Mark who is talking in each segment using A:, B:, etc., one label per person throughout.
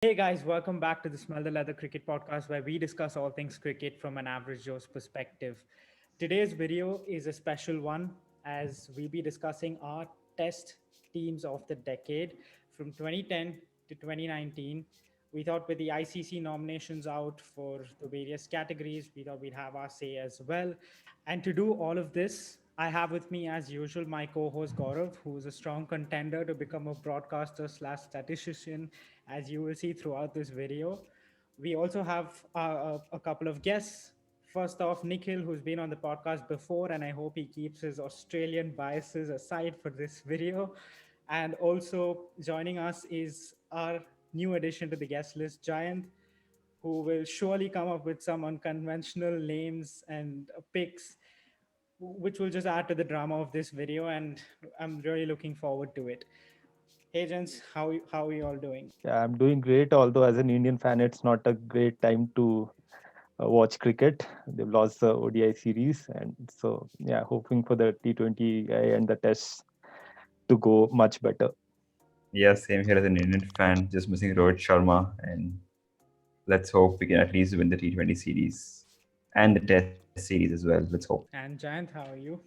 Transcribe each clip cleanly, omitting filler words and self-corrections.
A: Hey guys, welcome back to the Smell the Leather Cricket Podcast where we discuss all things cricket from an average Joe's perspective. Today's video is a special one as we'll be discussing our test teams of the decade from 2010 to 2019. We thought with the ICC nominations out for the various categories, we thought we'd have our say as well. And to do all of this, I have with me, as usual, my co-host Gaurav, who is a strong contender to become a broadcaster slash statistician, as you will see throughout this video. We also have a couple of guests. First off, Nikhil, who's been on the podcast before, and I hope he keeps his Australian biases aside for this video. And also joining us is our new addition to the guest list, Jayant, who will surely come up with some unconventional names and picks, which will just add to the drama of this video. And I'm really looking forward to it. Hey, gents, how are you all doing?
B: Yeah, I'm doing great. Although as an Indian fan, it's not a great time to watch cricket. They've lost the ODI series, and so yeah, hoping for the T20 and the Tests to go much better.
C: Yeah, same here as an Indian fan, just missing Rohit Sharma, and let's hope we can at least win the T20 series and the Test series as well. Let's hope.
A: And Jayant, how are you?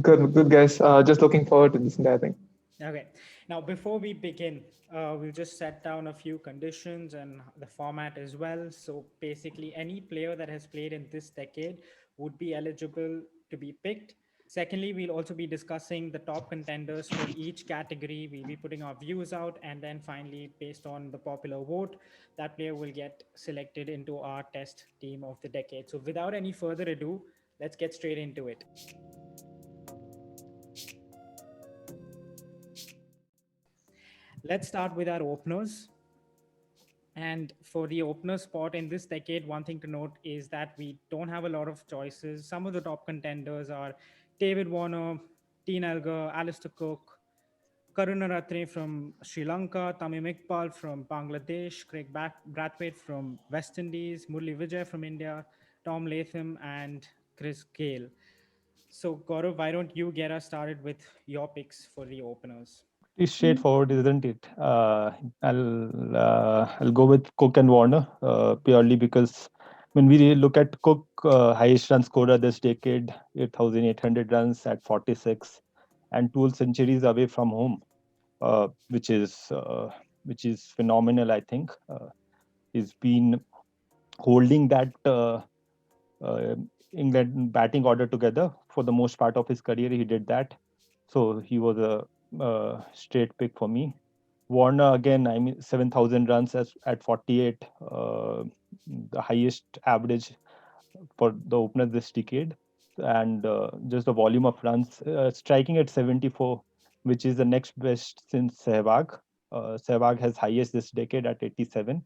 D: Good, guys. Just looking forward to this entire thing.
A: Okay. Now, before we begin, we'll just set down a few conditions and the format as well. So, basically, any player that has played in this decade would be eligible to be picked. Secondly, we'll also be discussing the top contenders for each category. We'll be putting our views out. And then finally, based on the popular vote, that player will get selected into our test team of the decade. So, without any further ado, let's get straight into it. Let's start with our openers. And for the opener spot in this decade, one thing to note is that we don't have a lot of choices. Some of the top contenders are David Warner, Dean Elgar, Alastair Cook, Karunaratne from Sri Lanka, Tamim Iqbal from Bangladesh, Craig Brathwaite from West Indies, Murli Vijay from India, Tom Latham, and Chris Gale. So, Gaurav, why don't you get us started with your picks for the openers?
B: Pretty straightforward, isn't it? I'll go with Cook and Warner purely because when we really look at Cook, highest run scorer this decade, 8,800 runs at 46, and 12 centuries away from home, uh, which is uh, which is phenomenal. I think he's been holding that uh, England batting order together for the most part of his career. He did that, so he was a straight pick for me. Warner again, I mean 7,000 runs at 48, the highest average for the opener this decade, and just the volume of runs, striking at 74, which is the next best since Sehwag. Sehwag has highest this decade at 87.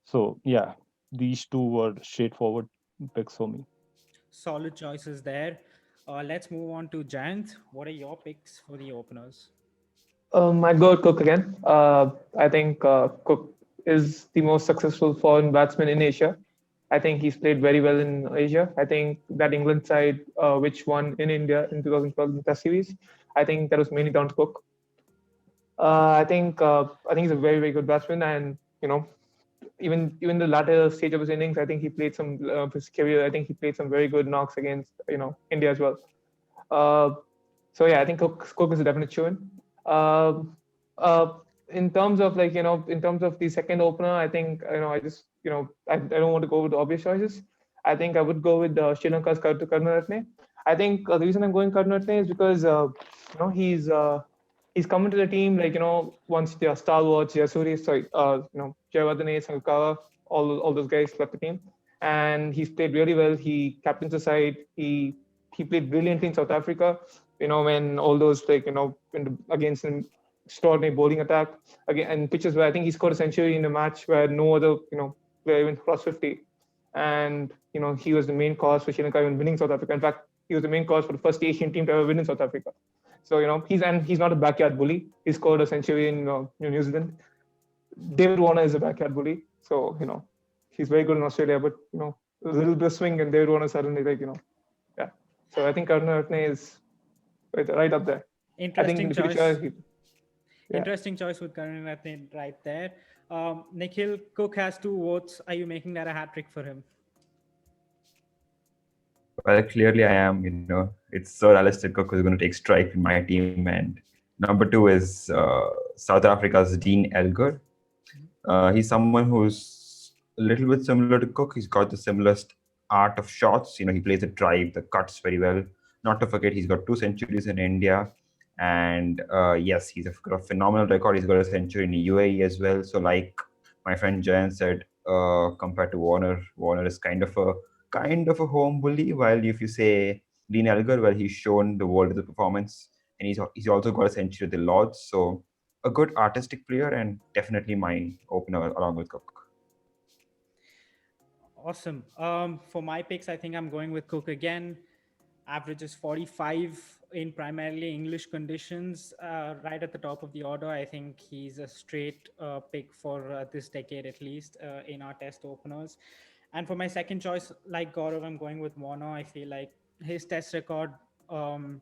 B: So yeah, these two were straightforward picks for me.
A: Solid choices there. Let's move on to Giants. What are your picks for the openers?
D: I'd go with Cook again. I think Cook is the most successful foreign batsman in Asia. I think he's played very well in Asia. I think that England side, which won in India in 2012 in the Test series, I think that was mainly down to Cook. I think he's a very very good batsman, and even the latter stage of his innings, I think he played some of his career. I think he played some very good knocks against India as well. Uh, so yeah, I think Cook is a definite choice. Uh, uh, in terms of in terms of the second opener, I think I just I don't want to go with the obvious choices. I think I would go with Sri Lanka's Karunaratne. I think the reason I'm going Karunaratne is because he's come into the team once the stalwarts, Jayawardene, Sangakkara, all those guys left the team, and he's played really well. He captains the side. He played brilliantly in South Africa. When all those against an extraordinary bowling attack again and pitches where I think he scored a century in a match where no other player even crossed 50, and he was the main cause for Sri Lanka even winning South Africa. In fact, he was the main cause for the first Asian team to ever win in South Africa. So he's not a backyard bully. He scored a century in New Zealand. David Warner is a backyard bully, so he's very good in Australia, but a little bit of swing and David Warner suddenly yeah. So I think Karunaratne is right up there. I think in
A: Interesting
D: the future,
A: choice.
D: Yeah.
A: Interesting choice with Karunaratne right there. Nikhil, Cook has 2 votes. Are you making that a hat trick for him?
C: Well, clearly I am. It's Sir Alastair Cook who's going to take strike in my team, and number 2 is South Africa's Dean Elgar. He's someone who's a little bit similar to Cook. He's got the similarest art of shots. He plays the drive, the cuts very well. Not to forget, he's got 2 centuries in India. And yes, he's got a phenomenal record. He's got a century in UAE as well. So, like my friend Jayant said, compared to Warner is kind of a home bully. While if you say Dean Elgar, well, he's shown the world with the performance, and he's also got a century at the Lords. So a good artistic player and definitely my opener along with Cook.
A: Awesome. For my picks, I think I'm going with Cook again. Averages 45 in primarily English conditions, right at the top of the order. I think he's a straight pick for this decade at least in our test openers. And for my second choice, like Gaurav, I'm going with Warner. I feel like his test record, it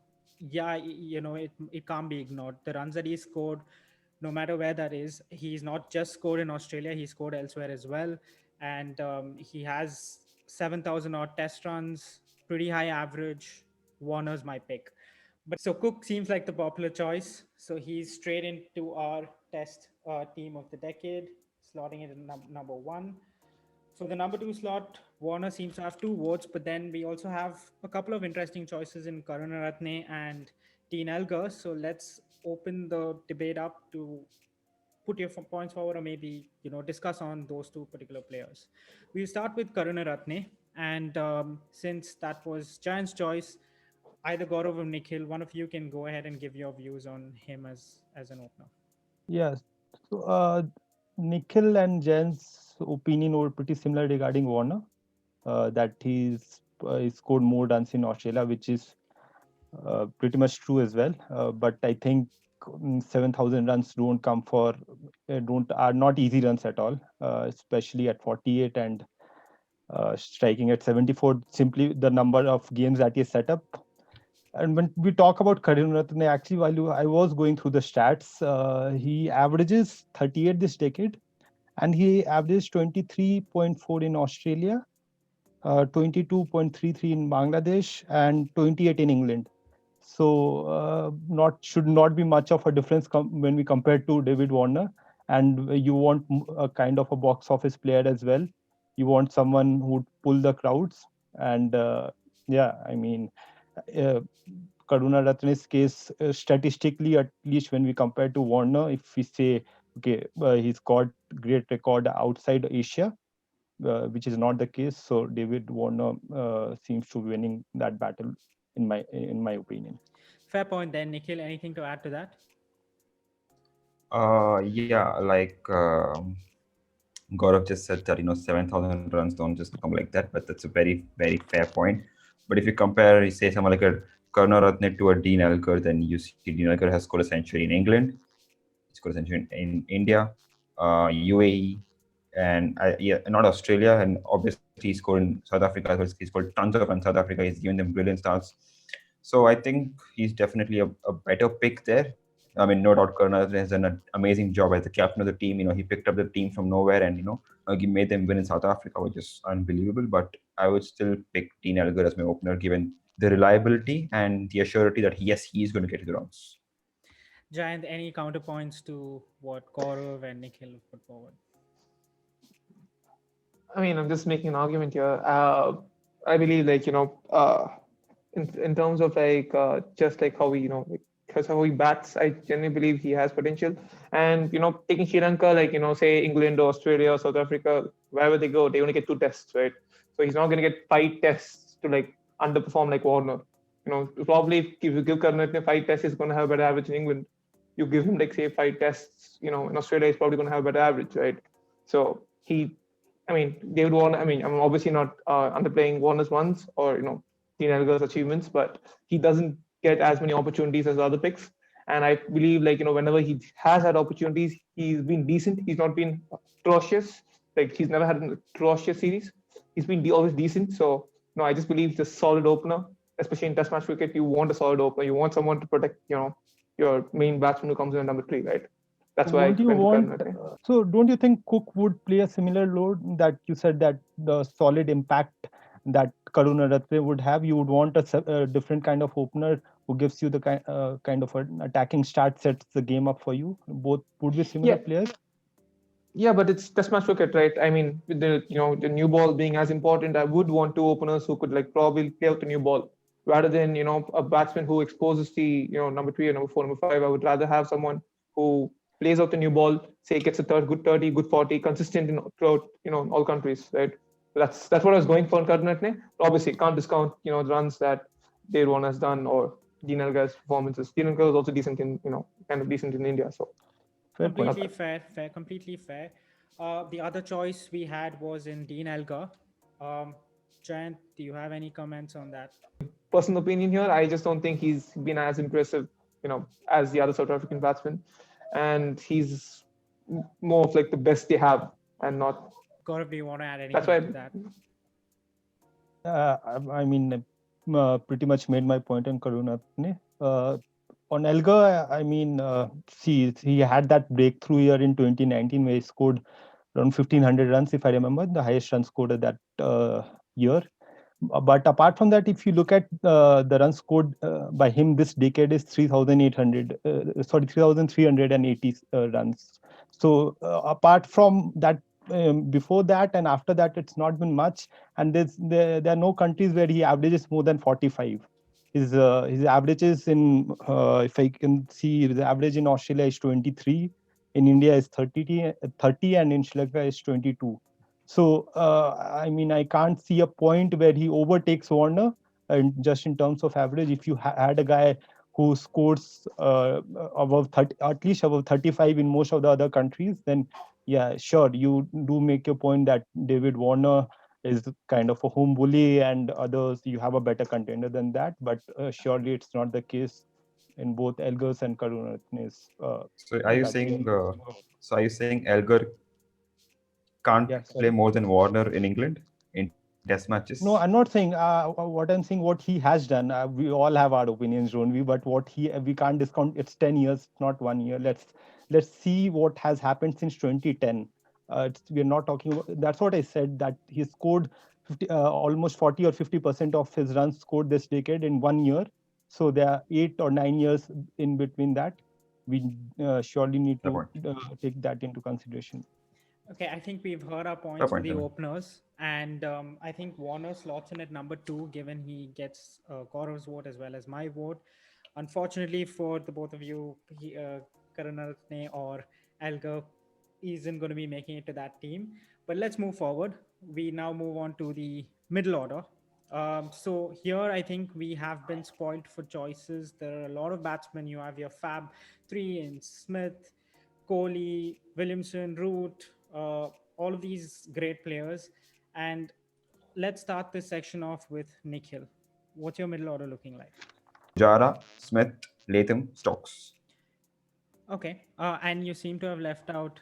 A: can't be ignored. The runs that he scored, no matter where that is, he's not just scored in Australia, he scored elsewhere as well. And he has 7,000 odd test runs, pretty high average. Warner's my pick. But so Cook seems like the popular choice. So he's straight into our test team of the decade, slotting it in number 1. For the number 2 slot, Warner seems to have 2 votes, but then we also have a couple of interesting choices in Karunaratne and Dean Elgar. So let's open the debate up to put your points forward, or maybe discuss on those 2 particular players. We'll start with Karunaratne, and since that was Giant's choice, either Gaurav or Nikhil, one of you can go ahead and give your views on him as an opener.
B: Yes. So, Nikhil and Jen's opinion were pretty similar regarding Warner. That he scored more runs in Australia, which is pretty much true as well. But I think 7,000 runs don't come for don't are not easy runs at all, especially at 48 and striking at 74. Simply the number of games that he set up. And when we talk about Karunaratne, actually, while I was going through the stats, he averages 38 this decade, and he averages 23.4 in Australia, 22.33 in Bangladesh, and 28 in England. So should not be much of a difference when we compare to David Warner. And you want a kind of a box office player as well. You want someone who would pull the crowds. And I mean, Karunaratne's case, statistically, at least when we compare to Warner, if we say, okay, he's got great record outside Asia, which is not the case. So David Warner seems to be winning that battle, in my opinion.
A: Fair point then, Nikhil. Anything to add to that?
C: Yeah, like Gaurav just said that 7,000 runs don't just come like that, but that's a very very fair point. But if you compare, you say someone like a Karunaratne to a Dean Elgar, then you see Dean Elgar has scored a century in England, he scored a century in India, UAE, and not Australia, and obviously he scored in South Africa as well. He scored tons of runs in South Africa. He's given them brilliant starts. So I think he's definitely a better pick there. I mean, no doubt, Karunaratne has done an amazing job as the captain of the team. He picked up the team from nowhere and he made them win in South Africa, which is unbelievable. But I would still pick Dean Elgar as my opener, given the reliability and the assurity that yes, he is going to get to the rounds.
A: Jayant, any counterpoints to what Gaurav and Nikhil put forward?
D: I mean, I'm just making an argument here. I believe, in terms of just like how we, because how he bats, I genuinely believe he has potential. And taking Sri Lanka, say England or Australia or South Africa, wherever they go, they only get 2 tests, right? So he's not going to get 5 tests to underperform like Warner. Probably if you give Karunaratne 5 tests, he's going to have a better average in England. You give him say 5 tests, in Australia, he's probably going to have a better average, right? So David Warner. I'm obviously not underplaying Warner's ones or Dean Elgar's achievements, but he doesn't get as many opportunities as other picks. And I believe whenever he has had opportunities, he's been decent. He's not been atrocious. He's never had an atrocious series. He's been always decent. So I just believe he's a solid opener, especially in Test match cricket. You want a solid opener. You want someone to protect your main batsman who comes in at number 3, right? That's why I
B: Won't you
D: went to
B: want?
D: Karnataka.
B: So don't you think Cook would play a similar role that you said that the solid impact that Karunaratne would have? You would want a different kind of opener who gives you the kind of an attacking start, sets the game up for you. Both would be similar
D: Yeah,
B: players.
D: yeah, but it's test match cricket, right? I mean, with the new ball being as important, I would want two openers who could like probably play out the new ball rather than a batsman who exposes the number 3 or number 4, number 5. I would rather have someone who plays out the new ball, say gets a good 30, good 40, consistent throughout all countries, right? That's what I was going for in Karnataka. Obviously, can't discount the runs that Dave Warner has done or Dean Elgar's performances. Dean Elgar was also decent in kind of decent in India, so.
B: Fair point.
A: Completely fair, completely fair. The other choice we had was in Dean Elgar. Jayant, do you have any comments on that?
D: Personal opinion here, I just don't think he's been as impressive, as the other South African batsmen, and he's more of like the best they have, and not.
A: Gaurav, do you want to add
D: That's
A: anything
D: why.
A: to that?
B: I mean, pretty much made my point on Karunaratne. On Elgar, I mean, see, he had that breakthrough year in 2019 where he scored around 1,500 runs, if I remember, the highest run scored of that year. But apart from that, if you look at the runs scored by him this decade is 3,380 runs. So apart from that, before that and after that, it's not been much. And there are no countries where he averages more than 45. His averages in, if I can see, the average in Australia is 23, in India is 30, and in Sri Lanka is 22. So, I mean, I can't see a point where he overtakes Warner, and just in terms of average. If you had a guy who scores above 30, at least above 35 in most of the other countries, then yeah, sure, you do make your point that David Warner is kind of a home bully, and others you have a better contender than that. But surely it's not the case in both Elgars and Karunaratne's.
C: So are you saying Elgar can't
B: Yeah,
C: play
B: sorry.
C: more than Warner in England in Test matches?
B: No, I'm not saying what I'm saying. What he has done, we all have our opinions, don't we? But what we can't discount. It's 10 years, not 1 year. Let's see what has happened since 2010. We're not talking about. That's what I said. That he scored almost 40 or 50% of his runs scored this decade in 1 year. So there are 8 or 9 years in between that. We surely need to take that into consideration.
A: Okay, I think we've heard our points for the
C: Fair point.
A: openers, and I think Warner slots in at number 2, given he gets Gaurav's vote as well as my vote. Unfortunately for the both of you, Karunaratne or Elgar isn't going to be making it to that team. But let's move forward. We now move on to the middle order. So here I think we have been spoiled for choices. There are a lot of batsmen. You have your Fab 3 in Smith, Kohli, Williamson, Root, all of these great players. And let's start this section off with Nikhil. What's your middle order looking like?
C: Pujara, Smith, Latham, Stokes.
A: Okay. And you seem to have left out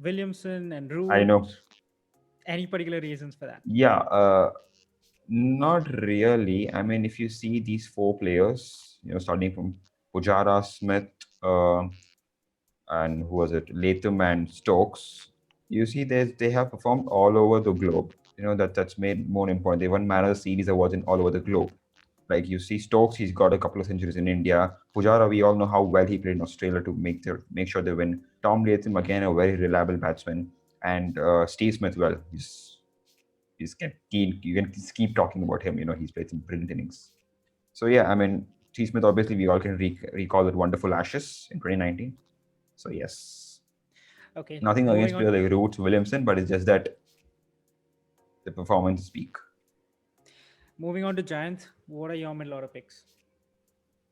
A: Williamson and Root.
C: I know.
A: Any particular reasons for that?
C: Yeah, not really. I mean, if you see these 4 players, starting from Pujara, Smith, and who was it, Latham and Stokes, you see they have performed all over the globe. That's made more important. They won Man of the Series awards in all over the globe. Like you see Stokes, he's got a couple of centuries in India. Pujara, we all know how well he played in Australia to make sure they win. Tom Latham, again, a very reliable batsman. And Steve Smith, well, he's kept keen. You can just keep talking about him. He's played some brilliant innings. So yeah, I mean, Steve Smith, obviously, we all can recall that wonderful Ashes in 2019. So yes.
A: Okay.
C: Nothing against players like Roots, Williamson, but it's just that the performance speak.
A: Moving on to Jayant, what are your middle order picks?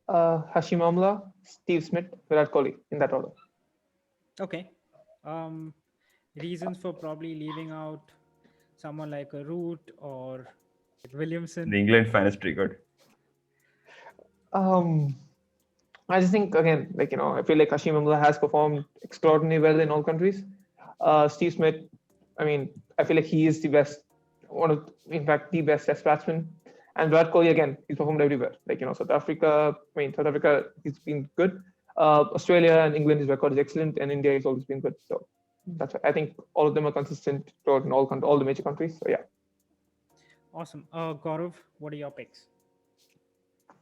D: Hashim Amla, Steve Smith, Virat Kohli, in that order.
A: Okay. Reasons for probably leaving out someone like a Root or Williamson?
C: The England fan is triggered.
D: I just think, again, I feel like Hashim Amla has performed extraordinarily well in all countries. Steve Smith, I mean, I feel like he is the best, in fact, the best Test batsman. And Virat Kohli, again, he's performed everywhere. South Africa, he's been good. Australia and England's record is excellent, and India has always been good. So that's why I think all of them are consistent throughout in all the major countries. So yeah.
A: Awesome. Gaurav, what are your picks?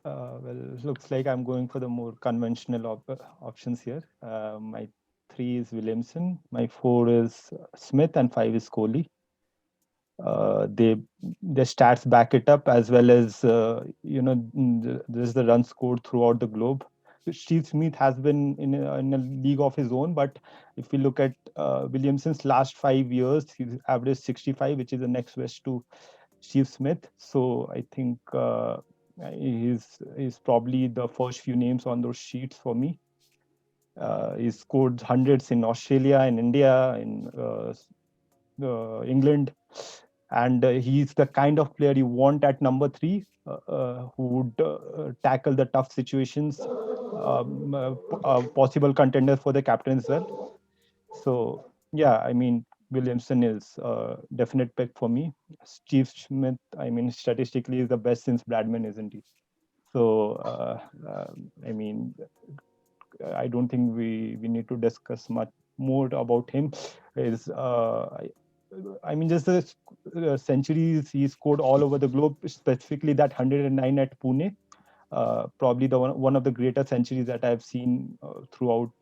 B: Well, looks like I'm going for the more conventional options here. My three is Williamson, my four is Smith, and five is Kohli. They their stats back it up, as well as there's the runs scored throughout the globe. Steve Smith has been in a league of his own, but if we look at Williamson's last 5 years, he's averaged 65, which is the next best to Steve Smith. So I think he's probably the first few names on those sheets for me. He's scored hundreds in Australia, in India, in England, and he's the kind of player you want at number three, who would tackle the tough situations, possible contender for the captain as well. So yeah, I mean, Williamson is a definite pick for me. Steve Smith, I mean, statistically is the best since Bradman, isn't he? So I mean, I don't think we need to discuss much more about him. Is I mean, just the centuries he scored all over the globe, specifically that 109 at Pune. Probably the one of the greater centuries that I've seen throughout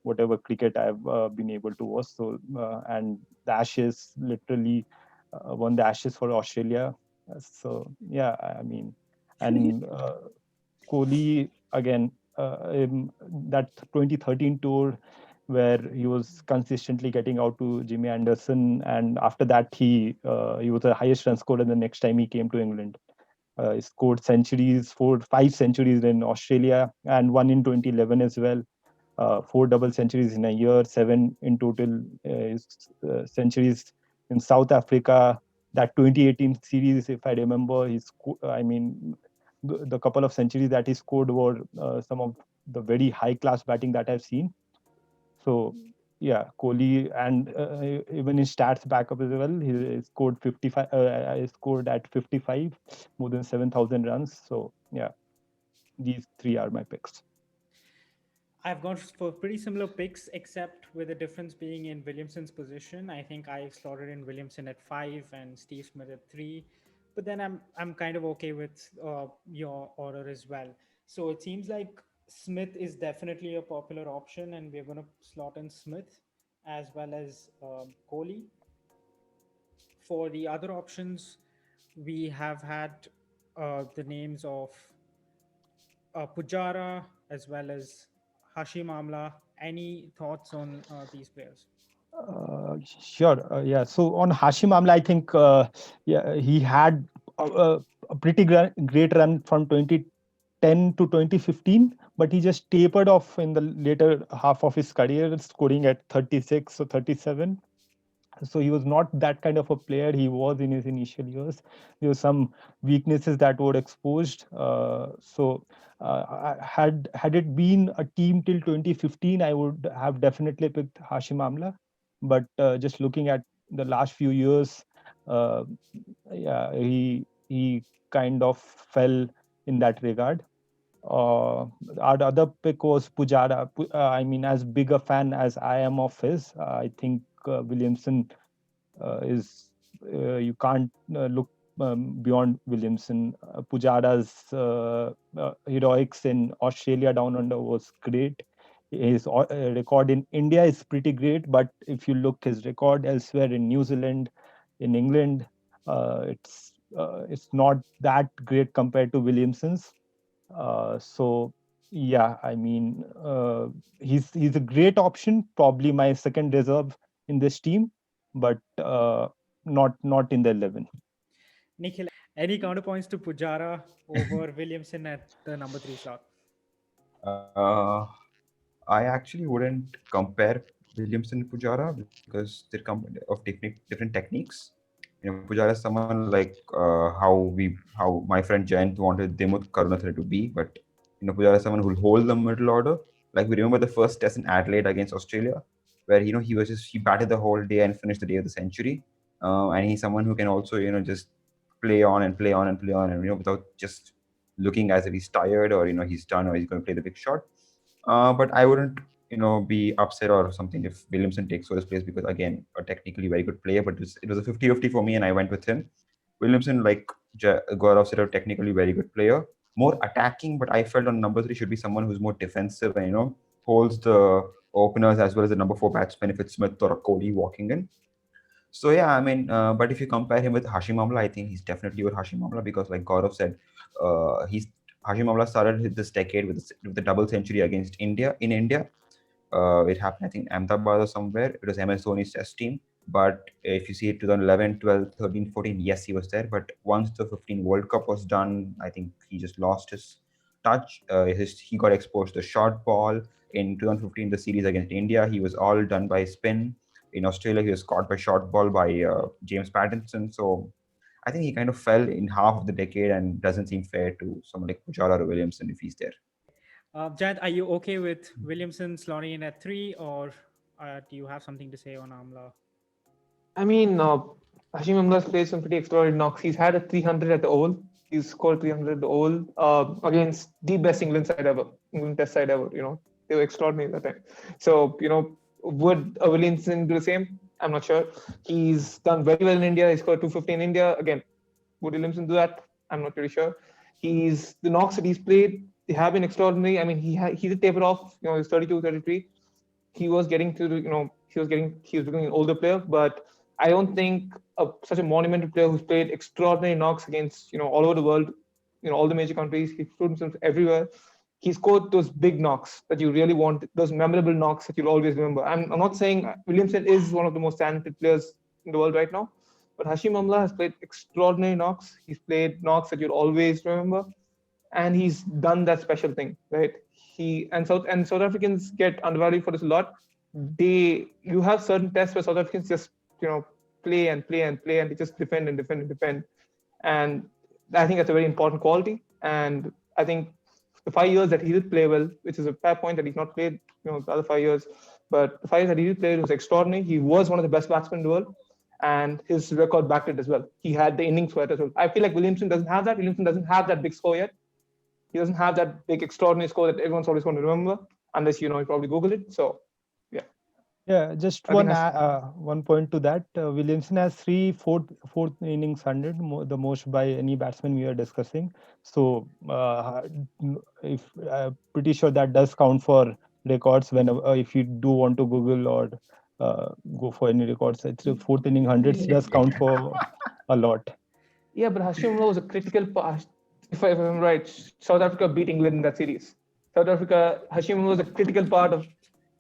B: whatever cricket I've been able to watch. So and the Ashes, literally won the Ashes for Australia. So yeah, I mean, and Kohli again, that 2013 tour where he was consistently getting out to Jimmy Anderson, and after that he was the highest run scorer the next time he came to England. He scored centuries, 5 centuries in Australia, and one in 2011 as well. 4 double centuries in a year, 7 in total centuries in South Africa. That 2018 series, if I remember, I mean, the couple of centuries that he scored were some of the very high class batting that I've seen. So yeah, Kohli, and even his stats back up as well. He scored 55. He scored at 55, more than 7,000 runs. So yeah, these three are my picks.
A: I've gone for pretty similar picks, except with the difference being in Williamson's position. I think I've slotted in Williamson at 5 and Steve Smith at 3. But then I'm kind of okay with your order as well. So it seems like Smith is definitely a popular option, and we're going to slot in Smith as well as Kohli. For the other options, we have had the names of Pujara as well as Hashim Amla. Any thoughts on these players?
B: Sure. Yeah. So on Hashim Amla, I think yeah, he had a pretty great run from 2010 to 2015, but he just tapered off in the later half of his career, scoring at 36 or 37. So he was not that kind of a player he was in his initial years. There were some weaknesses that were exposed. Had it been a team till 2015, I would have definitely picked Hashim Amla. But just looking at the last few years, uh, yeah, he kind of fell in that regard. Our other pick was Pujara. I mean, as big a fan as I am of his, I think Williamson is you can't look beyond Williamson. Pujara's heroics in Australia down under was great. His record in India is pretty great, but if you look his record elsewhere in New Zealand, in England, it's not that great compared to Williamson's. So yeah, I mean, he's a great option, probably my second reserve in this team, but not in the 11.
A: Nikhil, any counterpoints to Pujara over Williamson at the number 3 slot?
C: I actually wouldn't compare Williamson and Pujara because they're of different techniques. You know, Pujara is someone like how my friend Jayant wanted Demut Karunathare to be, but you know, Pujara is someone who'll hold the middle order. Like we remember the first test in Adelaide against Australia, where you know he batted the whole day and finished the day with a century. And he's someone who can also just play on and play on and play on, and without just looking as if he's tired or he's done or he's going to play the big shot. But I wouldn't, be upset or something if Williamson takes over his place because again, a technically very good player, but it was a 50-50 for me, and I went with him. Williamson, like Gaurav said, a technically very good player, more attacking, but I felt on number three should be someone who's more defensive and holds the openers as well as the number four batsman if it's Smith or Kohli walking in. So yeah, I mean, but if you compare him with Hashim Amla, I think he's definitely with Hashim Amla because, like Gaurav said, he's Hashim Amla started this decade with the double century against India in India. It happened, I think, Ahmedabad or somewhere. It was MS Dhoni's test team. But if you see it 2011, 12, 13, 14, yes, he was there. But once the 15 World Cup was done, I think he just lost his touch. He got exposed to the short ball. In 2015, the series against India, he was all done by spin. In Australia, he was caught by short ball by James Pattinson. So I think he kind of fell in half of the decade and doesn't seem fair to someone like Pujara or Williamson if he's there.
A: Jayant, are you okay with Williamson slotting in at 3, or do you have something to say on Amla?
D: I mean, Hashim Amla's played some pretty extraordinary knocks. He's had a 300 at the Oval. He's scored 300 at the Oval against the best England side ever, England Test side ever. They were extraordinary at that time. So, would a Williamson do the same? I'm not sure. He's done very well in India. He scored 250 in India. Again, would Williamson do that? I'm not really sure. The knocks that he's played, they have been extraordinary. I mean, he did taper off. He's 32, 33. He was getting to he was becoming an older player, but I don't think such a monumental player who's played extraordinary knocks against all over the world, all the major countries. He's proved himself everywhere. He scored those big knocks that you really want, those memorable knocks that you'll always remember. I'm not saying Williamson is one of the most talented players in the world right now, but Hashim Amla has played extraordinary knocks. He's played knocks that you'll always remember, and he's done that special thing, right? South Africans get undervalued for this a lot. You have certain tests where South Africans just play and play and play, and they just defend and defend and defend. And I think that's a very important quality. And I think the 5 years that he did play well, which is a fair point that he's not played the other 5 years, but the 5 years that he did play was extraordinary. He was one of the best batsmen in the world, and his record backed it as well. He had the innings for it as well. I feel like Williamson doesn't have that. Williamson doesn't have that big score yet. He doesn't have that big extraordinary score that everyone's always going to remember, unless you probably Google it. So
B: Yeah, just one point to that. Williamson has three fourth innings 100, the most by any batsman we are discussing. So, if pretty sure that does count for records when if you do want to Google or go for any records. It's the fourth inning hundreds does count for a lot.
D: Yeah, but Hashim was a critical part. If I'm right, South Africa beat England in that series. Hashim was a critical part of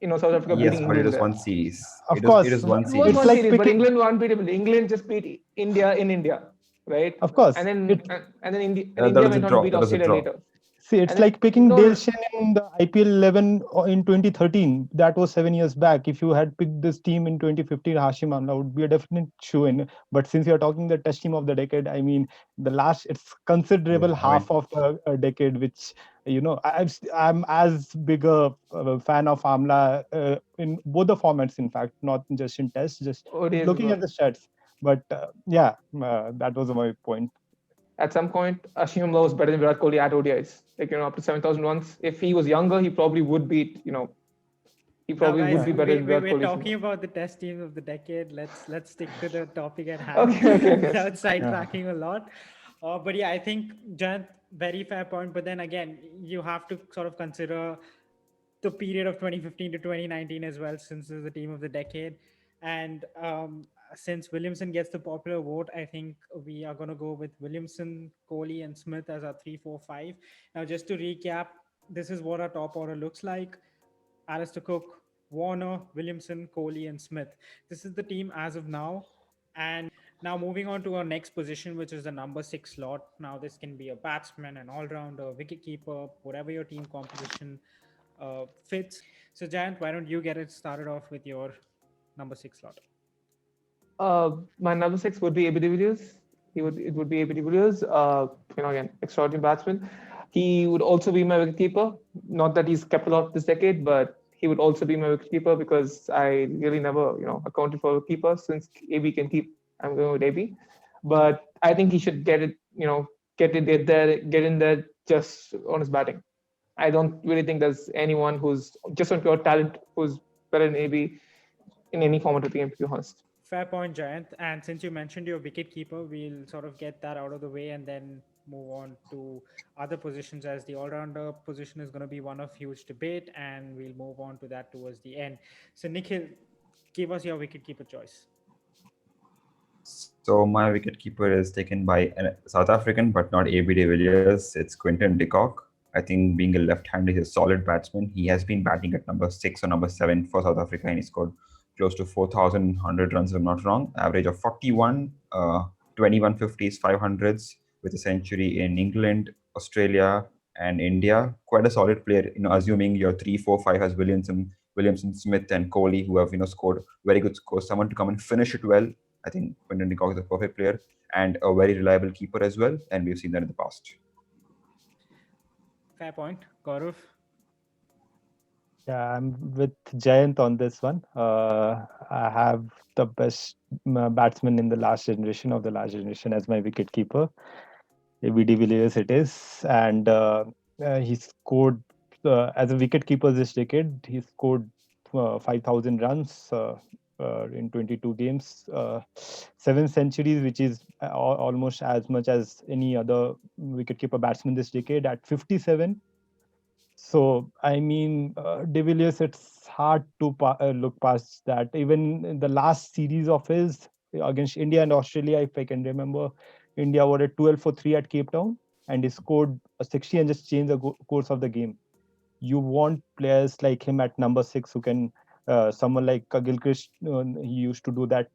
D: South Africa beating
C: Yes, but
D: England.
C: it was one series.
B: Of course.
C: It was one
D: It
C: series.
D: was
B: It's
D: one
B: like
D: series, but
B: picking-
D: England were unbeatable. England just beat India in India, right?
B: Of course.
D: And then India
C: that
D: went
C: was a
D: on
C: draw.
D: to beat
C: That was a
D: Australia
C: draw.
D: later.
B: See, it's
D: And
B: like picking
D: no,
B: Dale Steyn in the IPL 11 in 2013. That was 7 years back. If you had picked this team in 2015, Hashim Amla would be a definite shoe-in. But since you're talking the test team of the decade, I mean, it's considerable
C: Yeah,
B: half of the decade, which, I'm as big a fan of Amla in both the formats, in fact, not just in test, just
D: ODIs as
B: looking
D: well.
B: at the stats. But that was my point.
D: At some point, Hashim Amla was better than Virat Kohli at ODIs. Up to 7,000 runs. If he was younger, he probably would beat. He probably
A: Now, guys,
D: would be better than Virat
A: we're
D: Kohli.
A: talking about the test team of the decade. Let's stick to the topic at hand
D: Okay.
A: without sidetracking a lot. But yeah, I think Jayant, very fair point. But then again, you have to sort of consider the period of 2015 to 2019 as well, since it's the team of the decade. And since Williamson gets the popular vote, I think we are going to go with Williamson, Kohli, and Smith as our 3, 4, 5. Now, just to recap, this is what our top order looks like. Alastair Cook, Warner, Williamson, Kohli, and Smith. This is the team as of now. And now moving on to our next position, which is the number 6 slot. Now, this can be a batsman, an all-rounder, wicketkeeper, whatever your team composition fits. So, Jayant, why don't you get it started off with your number 6 slot?
D: My number 6 would be AB de Villiers. It would be AB de Villiers. Again, extraordinary batsman. He would also be my wicketkeeper. Not that he's kept a lot this decade, but he would also be my wicketkeeper because I really never, accounted for a keeper. Since AB can keep, I'm going with AB. But I think he should get in there just on his batting. I don't really think there's anyone who's just on pure talent who's better than AB in any format of the game, to be honest.
A: Fair point, Jayant. And since you mentioned your wicket keeper, we'll sort of get that out of the way and then move on to other positions, as the all-rounder position is going to be one of huge debate, and we'll move on to that towards the end. So, Nikhil, give us your wicket keeper choice.
C: So my wicketkeeper is taken by a South African, but not AB de Villiers. It's Quinton de Kock. I think being a left-hander, he's a solid batsman. He has been batting at number 6 or number 7 for South Africa, and he scored close to 4,100 runs, if I'm not wrong. Average of 41, 21 50s, 500s, with a century in England, Australia, and India. Quite a solid player, assuming your 3, 4, 5 has Williamson, Smith, and Kohli, who have, scored very good scores. Someone to come and finish it well. I think Quinton de Kock is a perfect player and a very reliable keeper as well, and we've seen that in the past.
A: Fair point. Gaurav?
B: Yeah, I'm with Jayant on this one. I have the best batsman in the last generation as my wicket keeper. AB de Villiers it is, and he scored as a wicket keeper this decade. He scored 5,000 runs in 22 games, 7 centuries, which is almost as much as any other wicketkeeper batsman this decade at 57. So, I mean, De Villiers, it's hard to look past that. Even in the last series of his against India and Australia, if I can remember, India were at 12 for 3 at Cape Town, and he scored a 60 and just changed the course of the game. You want players like him at number 6 who can, someone like Gilchrist, he used to do that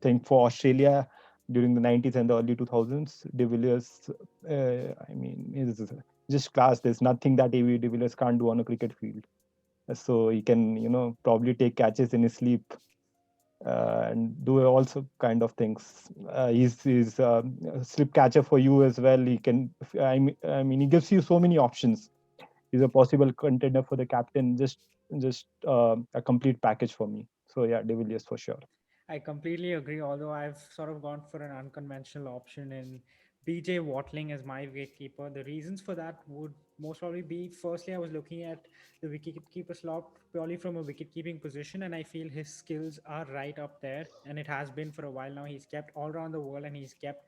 B: thing for Australia during the 90s and the early 2000s. De Villiers, I mean, is just class. There's nothing that AB de Villiers can't do on a cricket field. So he can, probably take catches in his sleep and do also kind of things. He's a slip catcher for you as well. He can, I mean, he gives you so many options. He's a possible contender for the captain. Just a complete package for me. So yeah, De Villiers for sure.
A: I completely agree, although I've sort of gone for an unconventional option in BJ Watling as my wicketkeeper. The reasons for that would most probably be, firstly, I was looking at the wicketkeeper slot purely from a wicket-keeping position, and I feel his skills are right up there, and it has been for a while now. He's kept all around the world, and he's kept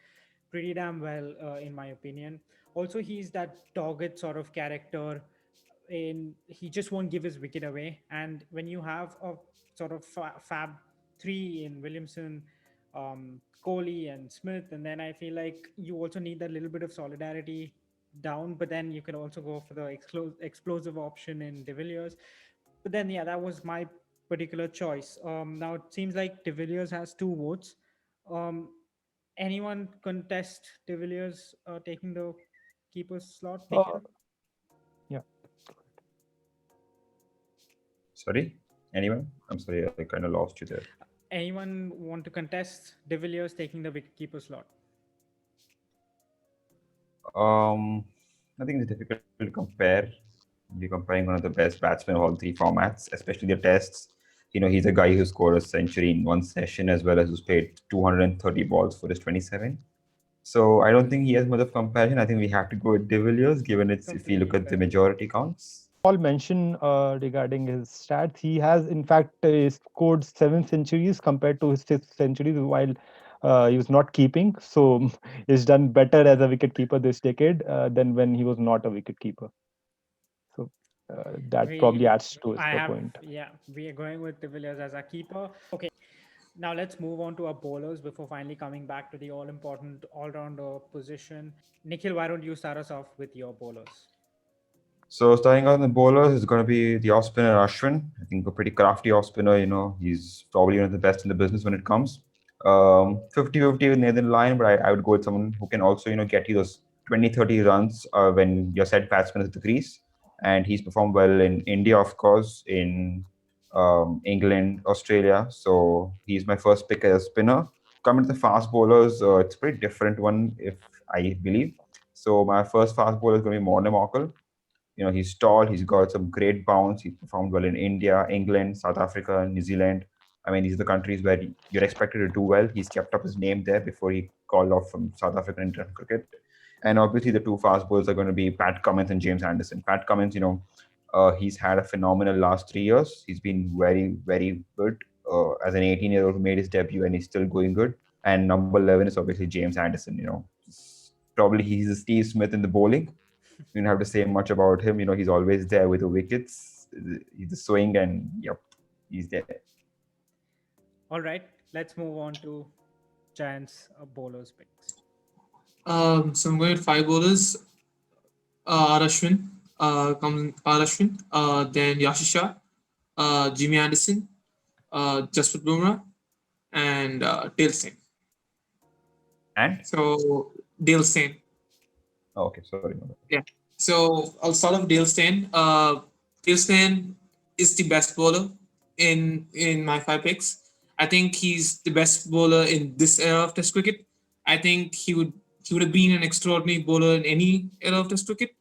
A: pretty damn well, in my opinion. Also, he's that dogged sort of character. He just won't give his wicket away, and when you have a sort of fab three in Williamson, Kohli, and Smith, and then I feel like you also need that little bit of solidarity down. But then you can also go for the explosive option in De Villiers. But then, yeah, that was my particular choice. Now it seems like De Villiers has 2 votes. Um, Anyone contest De Villiers taking the keeper's slot? Nikhil?
B: Yeah.
C: Sorry? Anyone? I'm sorry, I kind of lost you there.
A: Anyone want to contest De Villiers taking the wicketkeeper slot?
C: I think it's difficult to compare. You're comparing one of the best batsmen of all 3 formats, especially the tests. He's a guy who scored a century in one session, as well as who's played 230 balls for his 27. So I don't think he has much of comparison. I think we have to go with De Villiers, given if you look at the majority counts.
B: Paul mentioned regarding his stats, he has in fact scored 7 centuries compared to his 6 centuries while he was not keeping. So he's done better as a wicketkeeper this decade than when he was not a wicketkeeper. So that probably adds to the point.
A: Yeah, we are going with De Villiers as our keeper. Okay, now let's move on to our bowlers before finally coming back to the all-important all-rounder position. Nikhil, why don't you start us off with your bowlers?
C: So starting out in the bowlers is going to be the off-spinner Ashwin. I think a pretty crafty off-spinner. He's probably one of the best in the business when it comes. 50-50 with Nathan Lyon, but I would go with someone who can also, get you those 20-30 runs when your set batsman is at the crease. And he's performed well in India, of course, in England, Australia. So he's my first pick as a spinner. Coming to the fast bowlers, it's a pretty different one, if I believe. So my first fast bowler is going to be Morne Morkel. He's tall, he's got some great bounce, he's performed well in India, England, South Africa, New Zealand. I mean, these are the countries where you're expected to do well. He's kept up his name there before he called off from South African international cricket. And obviously, the two fast bowlers are going to be Pat Cummins and James Anderson. Pat Cummins, he's had a phenomenal last 3 years. He's been very, very good as an 18-year-old who made his debut, and he's still going good. And number 11 is obviously James Anderson. Probably he's a Steve Smith in the bowling. You don't have to say much about him. He's always there with the wickets. He's a swing, and yep, he's there.
A: All right, let's move on to Giants bowlers picks.
E: So I'm going with five bowlers. R. Ashwin, comes R. Ashwin, then Yashisha, Jimmy Anderson, Jasprit Bumrah, and Dale Steyn.
C: And
E: So Dale Steyn.
C: okay, sorry.
E: Yeah. So I'll start off Dale Steyn. Dale Steyn is the best bowler in my five picks. I think he's the best bowler in this era of Test cricket. I think he would have been an extraordinary bowler in any era of Test cricket.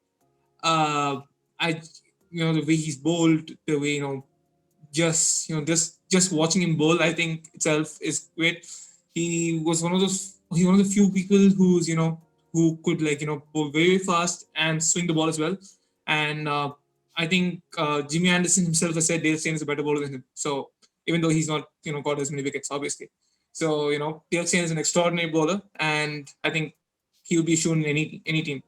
E: I the way he's bowled, the way just watching him bowl, I think itself is great. He was one of the few people who could bowl very, very fast and swing the ball as well. And I think Jimmy Anderson himself has said Dale Steyn is a better bowler than him. So even though he's not got as many wickets, obviously. So Dale Steyn is an extraordinary bowler, and I think he would be shown in any team,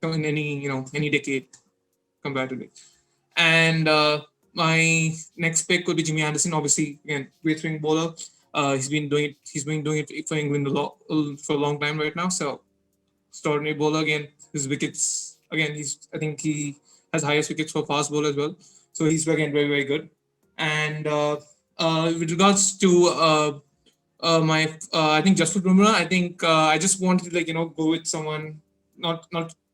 E: in any decade comparatively. And my next pick would be Jimmy Anderson. Obviously, again, great swing bowler. He's been doing it for England for a long time right now. So extraordinary bowler again. His wickets again. I think he has highest wickets for fast bowler as well. So he's again very, very good. And with regards to I think Jasprit Bumrah, I think I just wanted to go with someone not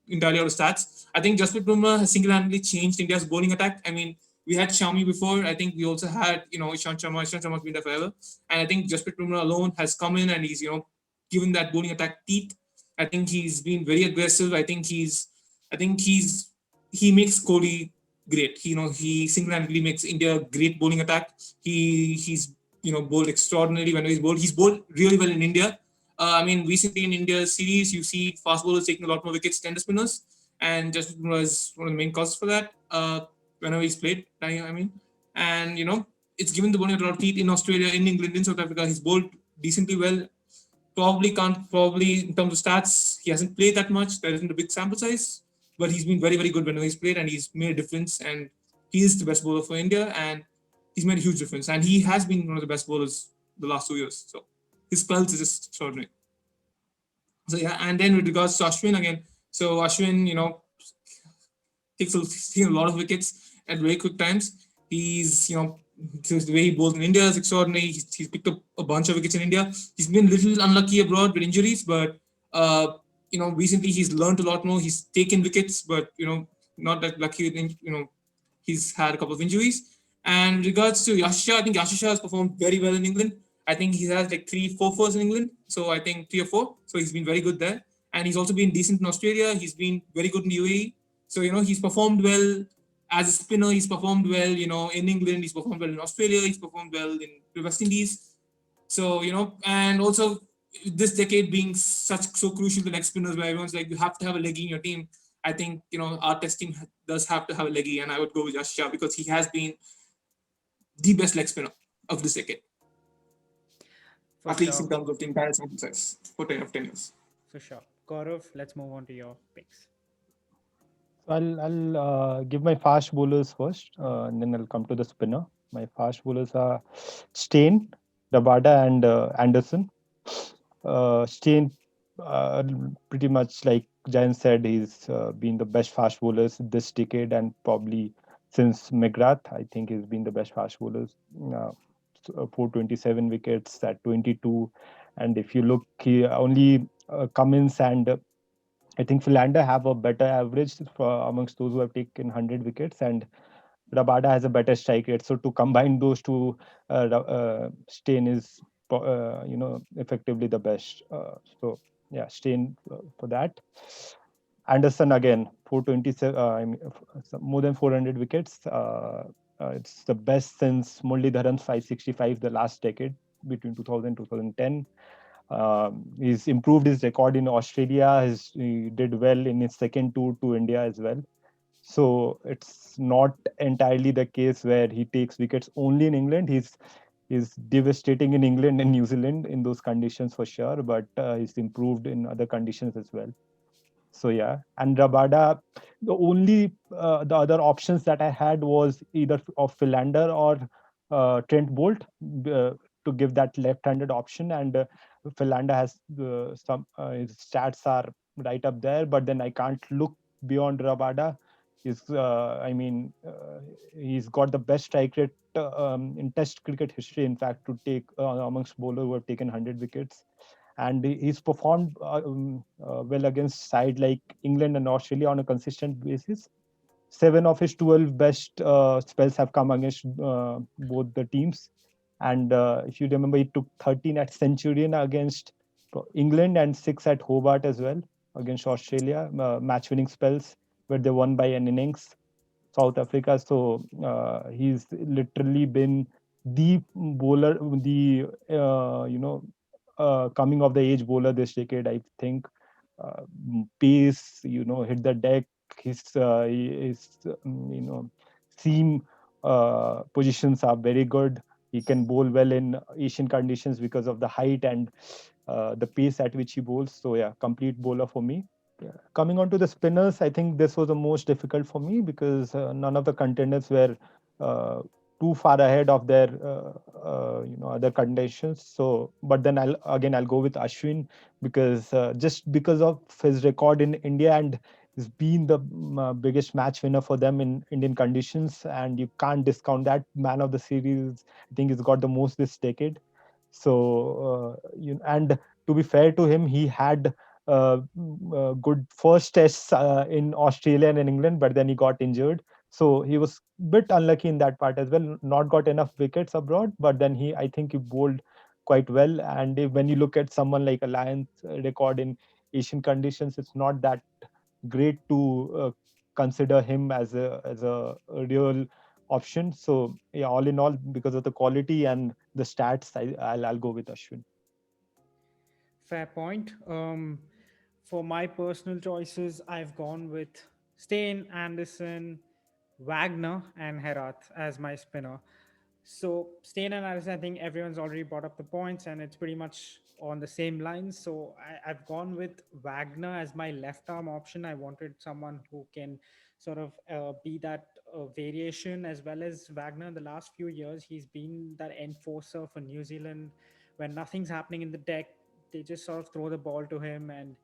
E: entirely out of stats. I think Jasprit Bumrah has single-handedly changed India's bowling attack. I mean, we had Shami before. I think we also had Ishant Sharma. Ishant Sharma's been there forever, and I think Jasprit Bumrah alone has come in and he's given that bowling attack teeth. I think he's been very aggressive. I think he makes Kohli great. He single-handedly makes India a great bowling attack. He's bowled extraordinarily when he's bowled. He's bowled really well in India. I mean, recently in India's series, you see fast bowlers taking a lot more wickets than the spinners, and Jasprit Bumrah is one of the main causes for that. Whenever he's played, I mean, and it's given the bowling a lot of teeth in Australia, in England, in South Africa. He's bowled decently well. Probably in terms of stats, he hasn't played that much. There isn't a big sample size, but he's been very, very good whenever he's played, and he's made a difference. And he is the best bowler for India, and he's made a huge difference. And he has been one of the best bowlers the last 2 years. So his spells is just extraordinary. So yeah, and then with regards to Ashwin again, so Ashwin, takes a lot of wickets at very quick times. He's, the way he bowls in India is extraordinary. He's picked up a bunch of wickets in India. He's been a little unlucky abroad with injuries, but recently he's learned a lot more. He's taken wickets, but not that lucky with he's had a couple of injuries. And with regards to Yashisha, I think Yashisha has performed very well in England. I think he has like 3-4 fours in England. So I think 3 or 4. So he's been very good there. And he's also been decent in Australia. He's been very good in the UAE. So, he's performed well as a spinner. He's performed well, in England. He's performed well in Australia. He's performed well in the West Indies. So, and also this decade being so crucial to leg spinners where everyone's like, you have to have a leggy in your team. I think, our test team does have to have a leggy. And I would go with Yashisha because he has been the best leg spinner of this decade. At least in terms of the entire sample size for 10 years.
A: For sure. Gaurav, let's move on to your picks.
B: I'll give my fast bowlers first, and then I'll come to the spinner. My fast bowlers are Steyn, Rabada, and Anderson. Steyn, pretty much like Jayant said, he's been the best fast bowlers this decade and probably since McGrath. I think he's been the best fast bowlers. 427 wickets at 22, and if you look, he only Cummins and I think Philander have a better average amongst those who have taken 100 wickets, and Rabada has a better strike rate. So to combine those two, Steyn is effectively the best. So yeah, Steyn for that. Anderson again, 427, more than 400 wickets. It's the best since Muralidharan's 565 the last decade between 2000 and 2010. He's improved his record in Australia. He did well in his second tour to India as well. So it's not entirely the case where he takes wickets only in England. He's devastating in England and New Zealand in those conditions for sure, but he's improved in other conditions as well. So yeah, and Rabada, the other options that I had was either of Philander or Trent Bolt, to give that left-handed option. And Philander has his stats are right up there, but then I can't look beyond Rabada. He's got the best strike rate in Test cricket history. In fact, to take amongst bowlers who have taken 100 wickets, and he's performed well against side like England and Australia on a consistent basis. 7 of his 12 best spells have come against both the teams. And if you remember, he took 13 at Centurion against England and 6 at Hobart as well against Australia, match-winning spells where they won by an innings. South Africa. So he's literally been the bowler, the coming of the age bowler this decade. I think pace, hit the deck. His seam positions are very good. He can bowl well in Asian conditions because of the height and the pace at which he bowls. So yeah, complete bowler for me. Coming on to the spinners, I think this was the most difficult for me because none of the contenders were uh, too far ahead of their other conditions. So, but then I'll go with Ashwin because just because of his record in India, and he's been the biggest match winner for them in Indian conditions, and you can't discount that. Man of the series, I think he's got the most this decade. So and to be fair to him, he had good first tests in Australia and in England, but then he got injured. So he was a bit unlucky in that part as well. Not got enough wickets abroad, but then I think he bowled quite well. And when you look at someone like a Lions record in Asian conditions, it's not that great to consider him as a real option. So yeah, all in all, because of the quality and the stats, I'll go with Ashwin.
A: Fair point. For my personal choices, I've gone with Steyn, Anderson, Wagner, and Herat as my spinner. So Steyn and Anderson, I think everyone's already brought up the points, and it's pretty much on the same lines. So I've gone with Wagner as my left arm option. I wanted someone who can sort of be that variation, as well as Wagner. In the last few years, he's been that enforcer for New Zealand. When nothing's happening in the deck, they just sort of throw the ball to him, and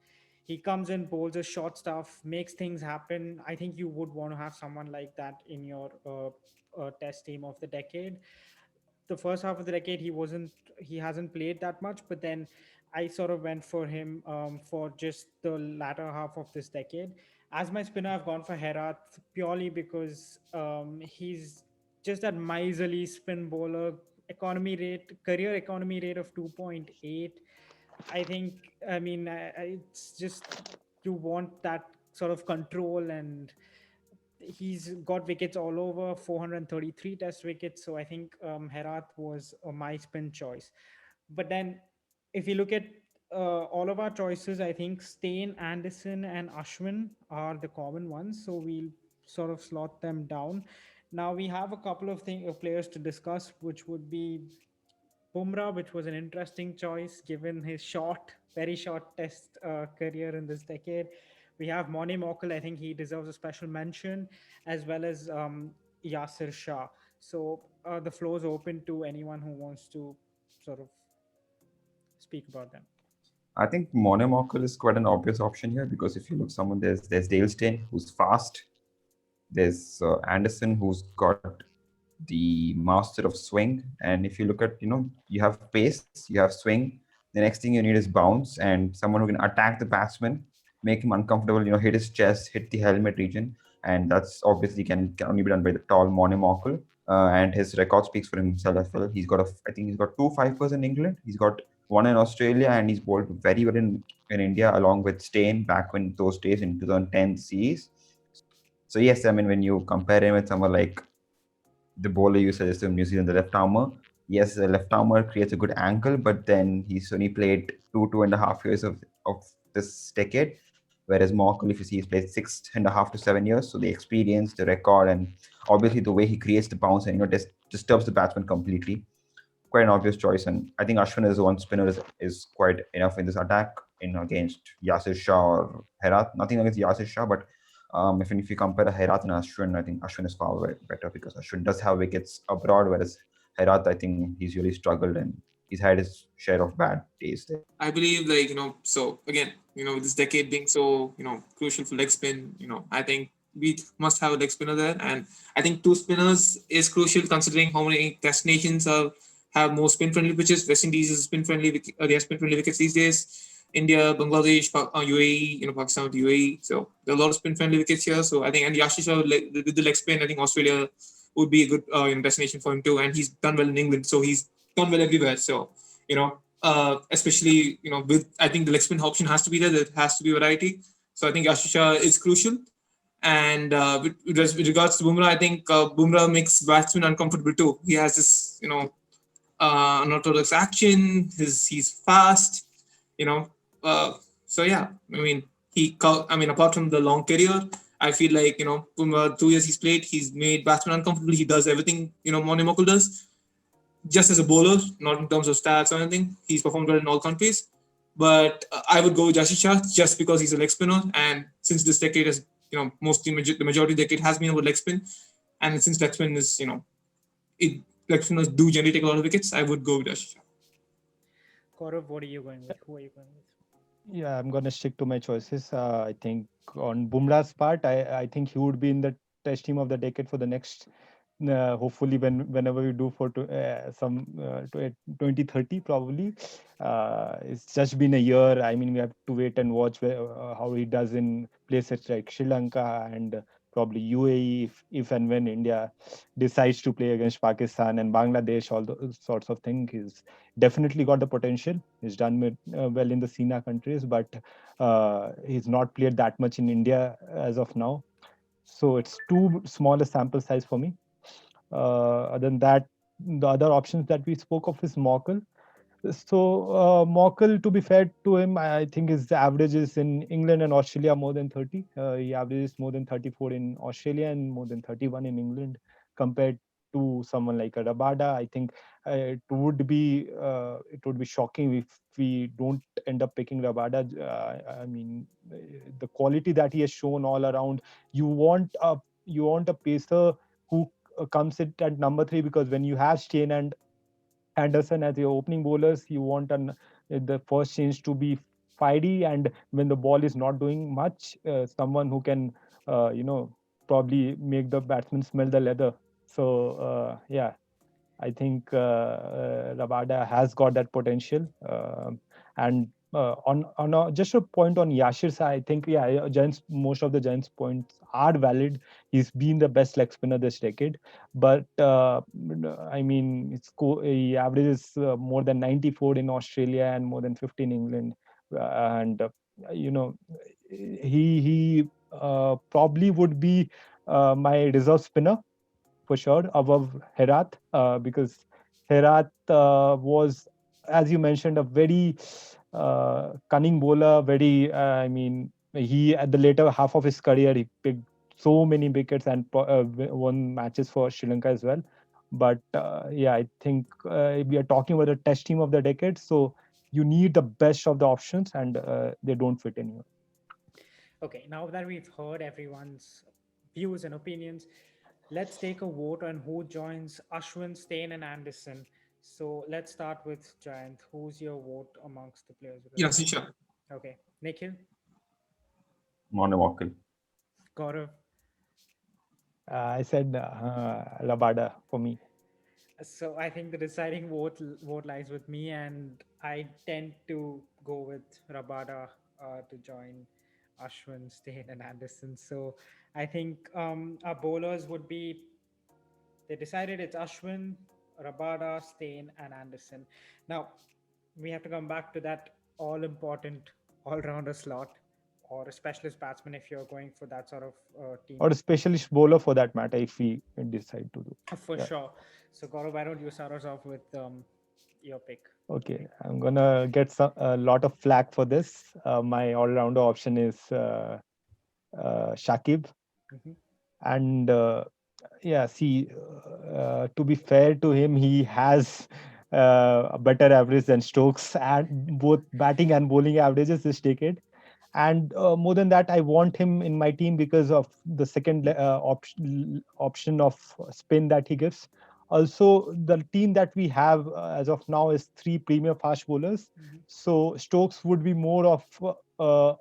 A: he comes in, bowls a short stuff, makes things happen. I think you would want to have someone like that in your test team of the decade. The first half of the decade, he hasn't played that much, but then I sort of went for him for just the latter half of this decade. As my spinner, I've gone for Herat purely because he's just that miserly spin bowler. Career economy rate of 2.8. I think, it's just, you want that sort of control, and he's got wickets all over, 433 test wickets. So I think Herat was my spin choice. But then if you look at all of our choices, I think Steyn, Anderson, and Ashwin are the common ones. So we'll sort of slot them down. Now we have a couple of players to discuss, which would be Bumrah, which was an interesting choice given his very short test career in this decade. We have Mone Mokal. I think he deserves a special mention, as well as Yasir Shah. So the floor is open to anyone who wants to sort of speak about them.
C: I think Monomocle is quite an obvious option here because if you look someone, there's Dale Steyn who's fast. There's Anderson who's got the master of swing, and if you look at you have pace, you have swing. The next thing you need is bounce and someone who can attack the batsman, make him uncomfortable. Hit his chest, hit the helmet region, and that's obviously can only be done by the tall Monomocle. And his record speaks for himself as well. I think he's got 2 5% in England. He's got one in Australia, and he's bowled very well in India along with Steyn back when those days in 2010 series. So yes, I mean when you compare him with someone like the bowler you suggested, New Zealand, the left armer, Yes, the left armer creates a good angle, but then he's only played 2.5 years of this decade. Whereas Morkel, if you see, he's played 6.5 to 7 years. So the experience, the record, and obviously the way he creates the bounce and disturbs the batsman completely. Quite an obvious choice. And I think Ashwin is one spinner is quite enough in this attack in against Yasir Shah or Herat. Nothing against Yasir Shah, but if you compare Herat and Ashwin, I think Ashwin is far better because Ashwin does have wickets abroad, whereas Herat, I think he's really struggled and he's had his share of bad days there.
E: I believe, like, so again, with this decade being so, crucial for leg spin, I think we must have a leg spinner there. And I think two spinners is crucial considering how many destinations have more spin friendly pitches. West Indies is spin friendly, they have spin friendly wickets these days. India, Bangladesh, UAE, Pakistan with UAE. So there are a lot of spin friendly wickets here. So I think, and Yashisha with the leg spin, I think Australia would be a good destination for him too. And he's done well in England, so he's done well everywhere. So especially with, I think the leg spin option has to be there. There has to be variety. So I think Yashisha is crucial. And with regards to Bumrah, I think Bumrah makes batsmen uncomfortable too. He has this unorthodox action. He's fast. You know, so yeah. I mean, apart from the long career, I feel like Bumrah, 2 years he's played, he's made batsmen uncomfortable. He does everything Morne Mokul does. Just as a bowler, not in terms of stats or anything. He's performed well in all countries. But I would go with Jashish Shah just because he's a leg spinner. And since this decade is, mostly the majority of the decade has been about leg spin. And since leg spin is, leg spinners do generally take a lot of wickets, I would go with Jashish Shah.
A: Gaurav, what are you going with? Who are you going with?
B: Yeah, I'm gonna stick to my choices. I think on Bumrah's part, I think he would be in the test team of the decade for the next. Hopefully, whenever we do for 2030, probably. It's just been a year. I mean, we have to wait and watch how he does in places like Sri Lanka and probably UAE if and when India decides to play against Pakistan and Bangladesh, all those sorts of things. He's definitely got the potential. He's done well in the SENA countries, but he's not played that much in India as of now. So it's too small a sample size for me. Other than that, the other options that we spoke of is Morkel. So Morkel, to be fair to him, I think his averages in England and Australia more than 30. He averages more than 34 in Australia and more than 31 in England compared to someone like a Rabada. I think it would be shocking if we don't end up picking Rabada. I mean, the quality that he has shown all around. You want a pacer who comes in at number 3, because when you have Steyn and Anderson as your opening bowlers, you want the first change to be fiery, and when the ball is not doing much, someone who can, probably make the batsman smell the leather. So yeah, I think Rabada has got that potential. And just a point on Yashir, I think most of the Giants points are valid. He's been the best leg spinner this decade, but I mean, he averages more than 94 in Australia and more than 50 in England, and you know, he probably would be my reserve spinner for sure above Herat, because Herat was, as you mentioned, a very cunning bowler. I mean, he at the later half of his career he picked so many wickets and won matches for Sri Lanka as well. But yeah, I think we are talking about the test team of the decade, so you need the best of the options, and they don't fit in here.
A: Okay, now that we've heard everyone's views and opinions, let's take a vote on who joins Ashwin, Steyn, and Anderson. So let's start with Jayant. Who's your vote amongst the players?
E: Jashish Shah.
A: Okay, Nikhil,
C: Morne Mokul.
A: Gaurav.
B: I said Rabada for me.
A: So I think the deciding vote lies with me, and I tend to go with Rabada to join Ashwin, Steyn, and Anderson. So I think our bowlers would be. They decided it's Ashwin, Rabada, Steyn, and Anderson. Now we have to come back to that all-important all-rounder slot, or a specialist batsman if you're going for that sort of team.
B: Or a specialist bowler for that matter, if we decide to do.
A: For
B: Yeah.
A: sure. So Gaurav, why don't you start us off with your pick?
B: Okay, I'm gonna get a lot of flack for this. My all-rounder option is Shakib,
A: Mhm.
B: and yeah, see, to be fair to him, he has a better average than Stokes and both batting and bowling averages this decade. And more than that, I want him in my team because of the second option of spin that he gives. Also, the team that we have as of now is three premier fast bowlers.
A: Mhm.
B: So Stokes would be more of a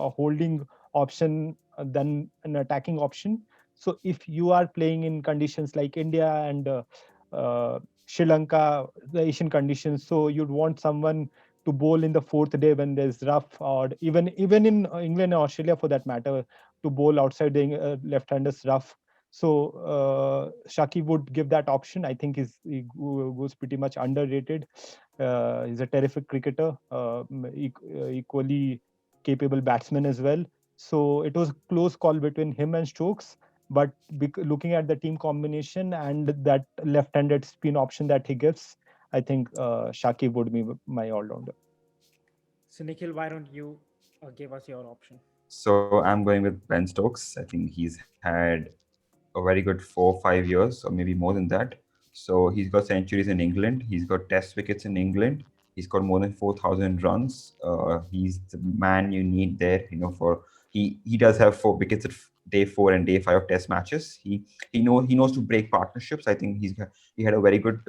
B: holding option than an attacking option. So if you are playing in conditions like India and uh, Sri Lanka, the Asian conditions, so you'd want someone to bowl in the fourth day when there's rough, or even in England and Australia for that matter, to bowl outside the left-handers rough. So Shaki would give that option. I think goes pretty much underrated. He's a terrific cricketer, equally capable batsman as well. So it was a close call between him and Stokes. But looking at the team combination and that left-handed spin option that he gives, I think Shaki would be my all-rounder.
A: So Nikhil, why don't you give us your option?
C: So I'm going with Ben Stokes. I think he's had a very good 4 or 5 years, or maybe more than that. So he's got centuries in England. He's got test wickets in England. He's got more than 4,000 runs. He's the man you need there. For he does have 4 wickets at day 4 and day 5 of test matches. He knows to break partnerships. I think he had a very good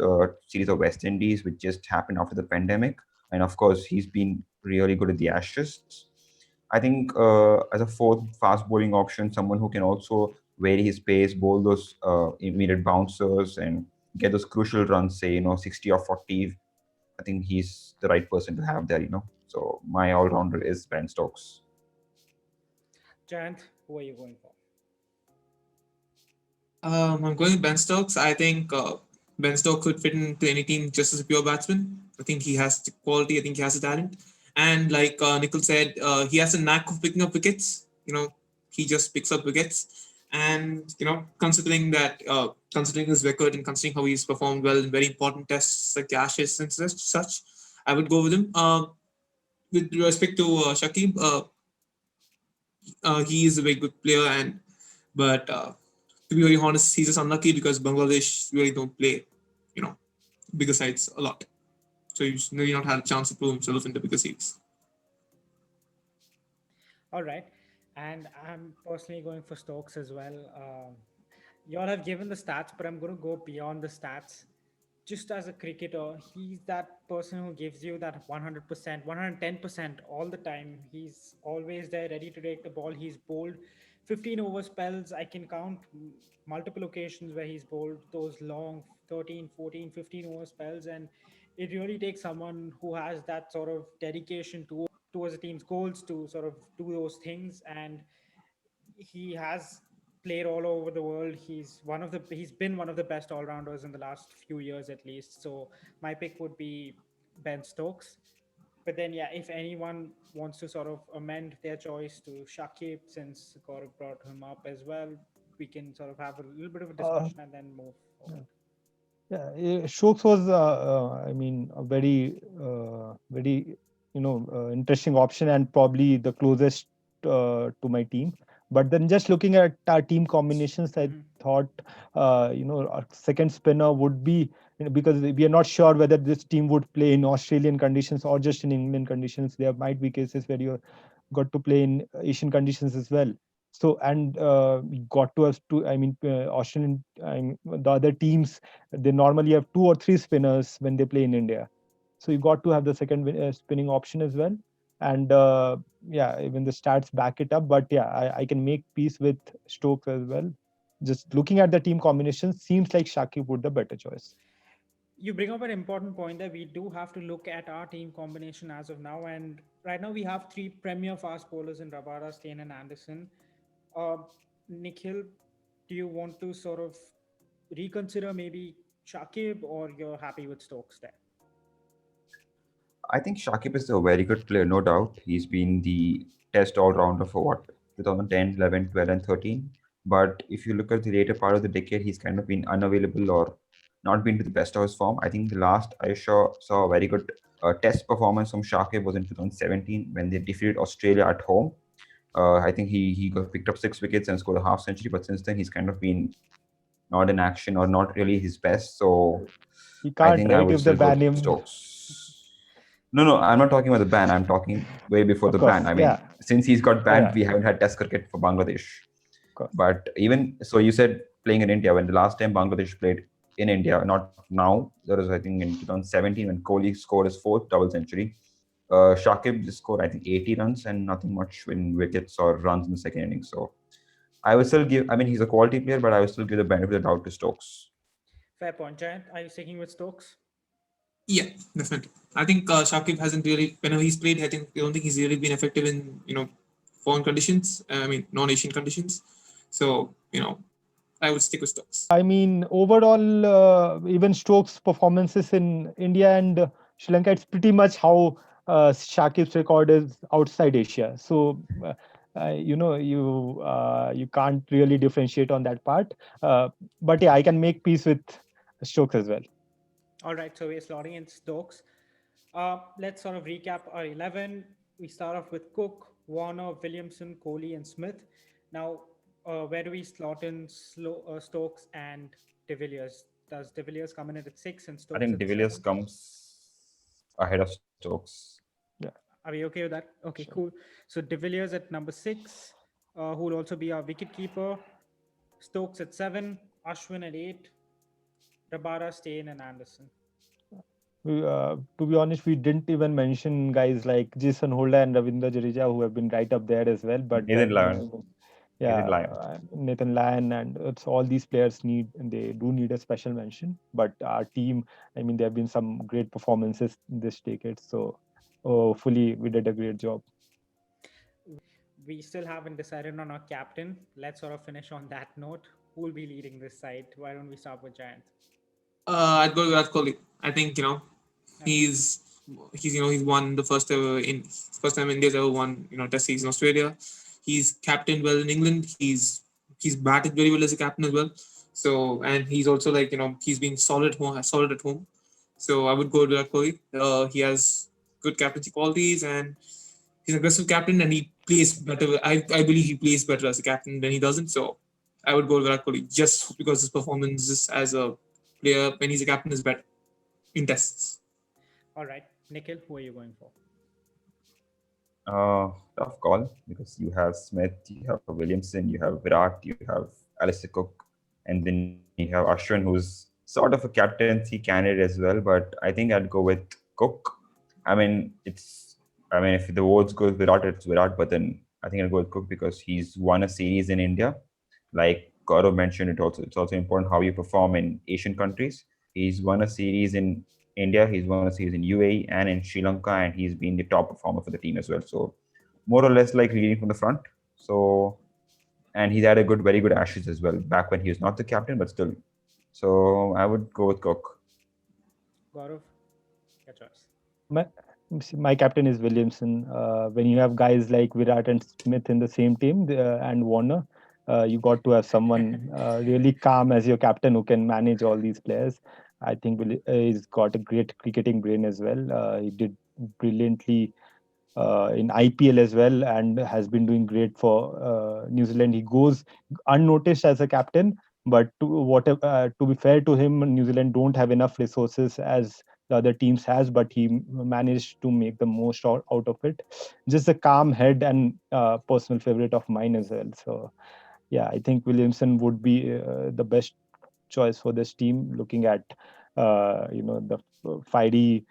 C: series of West Indies, which just happened after the pandemic, and of course he's been really good at the Ashes. I think as a fourth fast bowling option, someone who can also vary his pace, bowl those immediate bouncers, and get those crucial runs, say 60 or 40. I think he's the right person to have there. So my all rounder is Ben Stokes.
A: Jayant, who are you going for?
E: I'm going with Ben Stokes. I think Ben Stokes could fit into any team just as a pure batsman. I think he has the quality. I think he has the talent. And like Nikhil said, he has a knack of picking up wickets. He just picks up wickets. And considering that, considering his record and considering how he's performed well in very important tests like the Ashes and such, I would go with him. With respect to Shakib, he is a very good player, but to be very honest, he's just unlucky because Bangladesh really don't play, you know, bigger sides a lot. So he's really not had a chance to prove himself in the bigger series.
A: All right. And I'm personally going for Stokes as well. You all have given the stats, but I'm going to go beyond the stats. Just as a cricketer, he's that person who gives you that 100%, 110% all the time. He's always there, ready to take the ball. He's bowled 15 over spells. I can count multiple occasions where he's bowled those long 13, 14, 15 over spells. And it really takes someone who has that sort of dedication towards the team's goals to sort of do those things. And he has played all over the world. He's been one of the best all-rounders in the last few years at least. So my pick would be Ben Stokes. But then yeah, if anyone wants to sort of amend their choice to Shakib, since Gaurav brought him up as well, we can sort of have a little bit of a
B: Uh,
A: discussion and then move forward.
B: Yeah, Stokes was, I mean, a very, interesting option and probably the closest to my team. But then just looking at our team combinations, I
A: Mhm.
B: thought, our second spinner would be, because we are not sure whether this team would play in Australian conditions or just in England conditions. There might be cases where you got to play in Asian conditions as well. So, and we got to us to, I mean, Australian, the other teams, they normally have two or three spinners when they play in India. So you got to have the second spinning option as well. And yeah, even the stats back it up. But yeah, I can make peace with Stokes as well. Just looking at the team combination, seems like Shakib would the better choice.
A: You bring up an important point that we do have to look at our team combination as of now. And right now we have three premier fast bowlers in Rabada, Steyn, and Anderson. Uh, Nikhil, do you want to sort of reconsider maybe Shakib, or you're happy with Stokes there?
C: I think Shakib is a very good player, no doubt. He's been the test all rounder for what, 2010, 11, 12, and 13. But if you look at the later part of the decade, he's kind of been unavailable or not been to the best of his form. I think the last I saw a very good test performance from Shakib was in 2017 when they defeated Australia at home. I think he got picked up 6 wickets and scored a half century, but since then he's kind of been not in action or not really his best. So
B: He
C: I
B: can't,
C: think I
B: right?
C: would
B: If they
C: still go
B: ban
C: with
B: him,
C: Stokes. No, I'm not talking about the ban. I'm talking way before
B: of
C: the ban.
B: course,
C: I
B: yeah,
C: mean, since he's got banned,
B: yeah,
C: we haven't had Test cricket for Bangladesh.
B: of course.
C: But even so, you said playing in India. When the last time Bangladesh played in India, not now, that was I think in 2017 when Kohli scored his fourth double century. Shakib just scored I think 80 runs and nothing much in wickets or runs in the second inning. So I would still give. I mean, he's a quality player, but I would still give the benefit of the doubt to Stokes.
A: Fair point, Giant. Are you sticking with Stokes?
E: Yeah, definitely. I think Shakib hasn't really, whenever he's played, I don't think he's really been effective in, foreign conditions. I mean, non-Asian conditions. So, I would stick with Stokes.
B: I mean, overall, even Stokes' performances in India and Sri Lanka, it's pretty much how Shakib's record is outside Asia. So, you can't really differentiate on that part. But yeah, I can make peace with Stokes as well.
A: All right, so we're slotting in Stokes. Let's sort of recap our 11. We start off with Cook, Warner, Williamson, Kohli, and Smith. Now, where do we slot in Stokes and De Villiers? Does De Villiers come in at 6 and
C: I
A: Stokes
C: think
A: at
C: De Villiers
A: 7?
C: comes ahead of Stokes.
B: Yeah,
A: Are we okay with that? Okay,
B: sure.
A: cool. So De Villiers at number 6, who will also be our wicket keeper. Stokes at 7, Ashwin at 8, Rabada, Steyn, and Anderson.
B: To be honest, we didn't even mention guys like Jason Holder and Ravindra Jadeja who have been right up there as well. But
C: Nathan Lyon.
B: yeah,
C: Nathan Lyon.
B: Nathan Lyon and it's all these players they do need a special mention. But our team, I mean, there have been some great performances this decade. So hopefully we did a great job.
A: We still haven't decided on our captain. Let's sort of finish on that note. Who will be leading this side? Why don't we start with Giant?
E: I'd go with Virat Kohli. I think,
A: Okay.
E: he's he's won the first time India's ever won, Test series in Australia. He's captained well in England. He's batted very well as a captain as well. So, and he's also like, he's been solid at home. So I would go with Virat Kohli. He has good captaincy qualities and he's an aggressive captain and he plays better. I believe he plays better as a captain than he doesn't. So I would go with Virat Kohli just because his performances as a player when he's a captain is better in tests.
A: All right. Nikhil, who are you going for?
C: Tough call because you have Smith, you have Williamson, you have Virat, you have Alastair Cook, and then you have Ashwin, who's sort of a captaincy candidate as well. But I think I'd go with Cook. I mean, if the votes go with Virat, it's Virat. But then I think I'd go with Cook because he's won a series in India. Like Gaurav mentioned, it's also important how you perform in Asian countries. He's won a series in India, he's won a series in UAE and in Sri Lanka, and he's been the top performer for the team as well. So more or less like leading from the front. So and he's had very good Ashes as well back when he was not the captain, but still. So I would go with Cook.
A: Gaurav, your choice.
B: My captain is Williamson. When you have guys like Virat and Smith in the same team and Warner, you got to have someone really calm as your captain who can manage all these players. I think he's got a great cricketing brain as well. He did brilliantly in IPL as well and has been doing great for New Zealand. He goes unnoticed as a captain, but to be fair to him, New Zealand don't have enough resources as the other teams has, but he managed to make the most out of it. Just a calm head and personal favorite of mine as well. So yeah, I think Williamson would be the best choice for this team. Looking at the fiery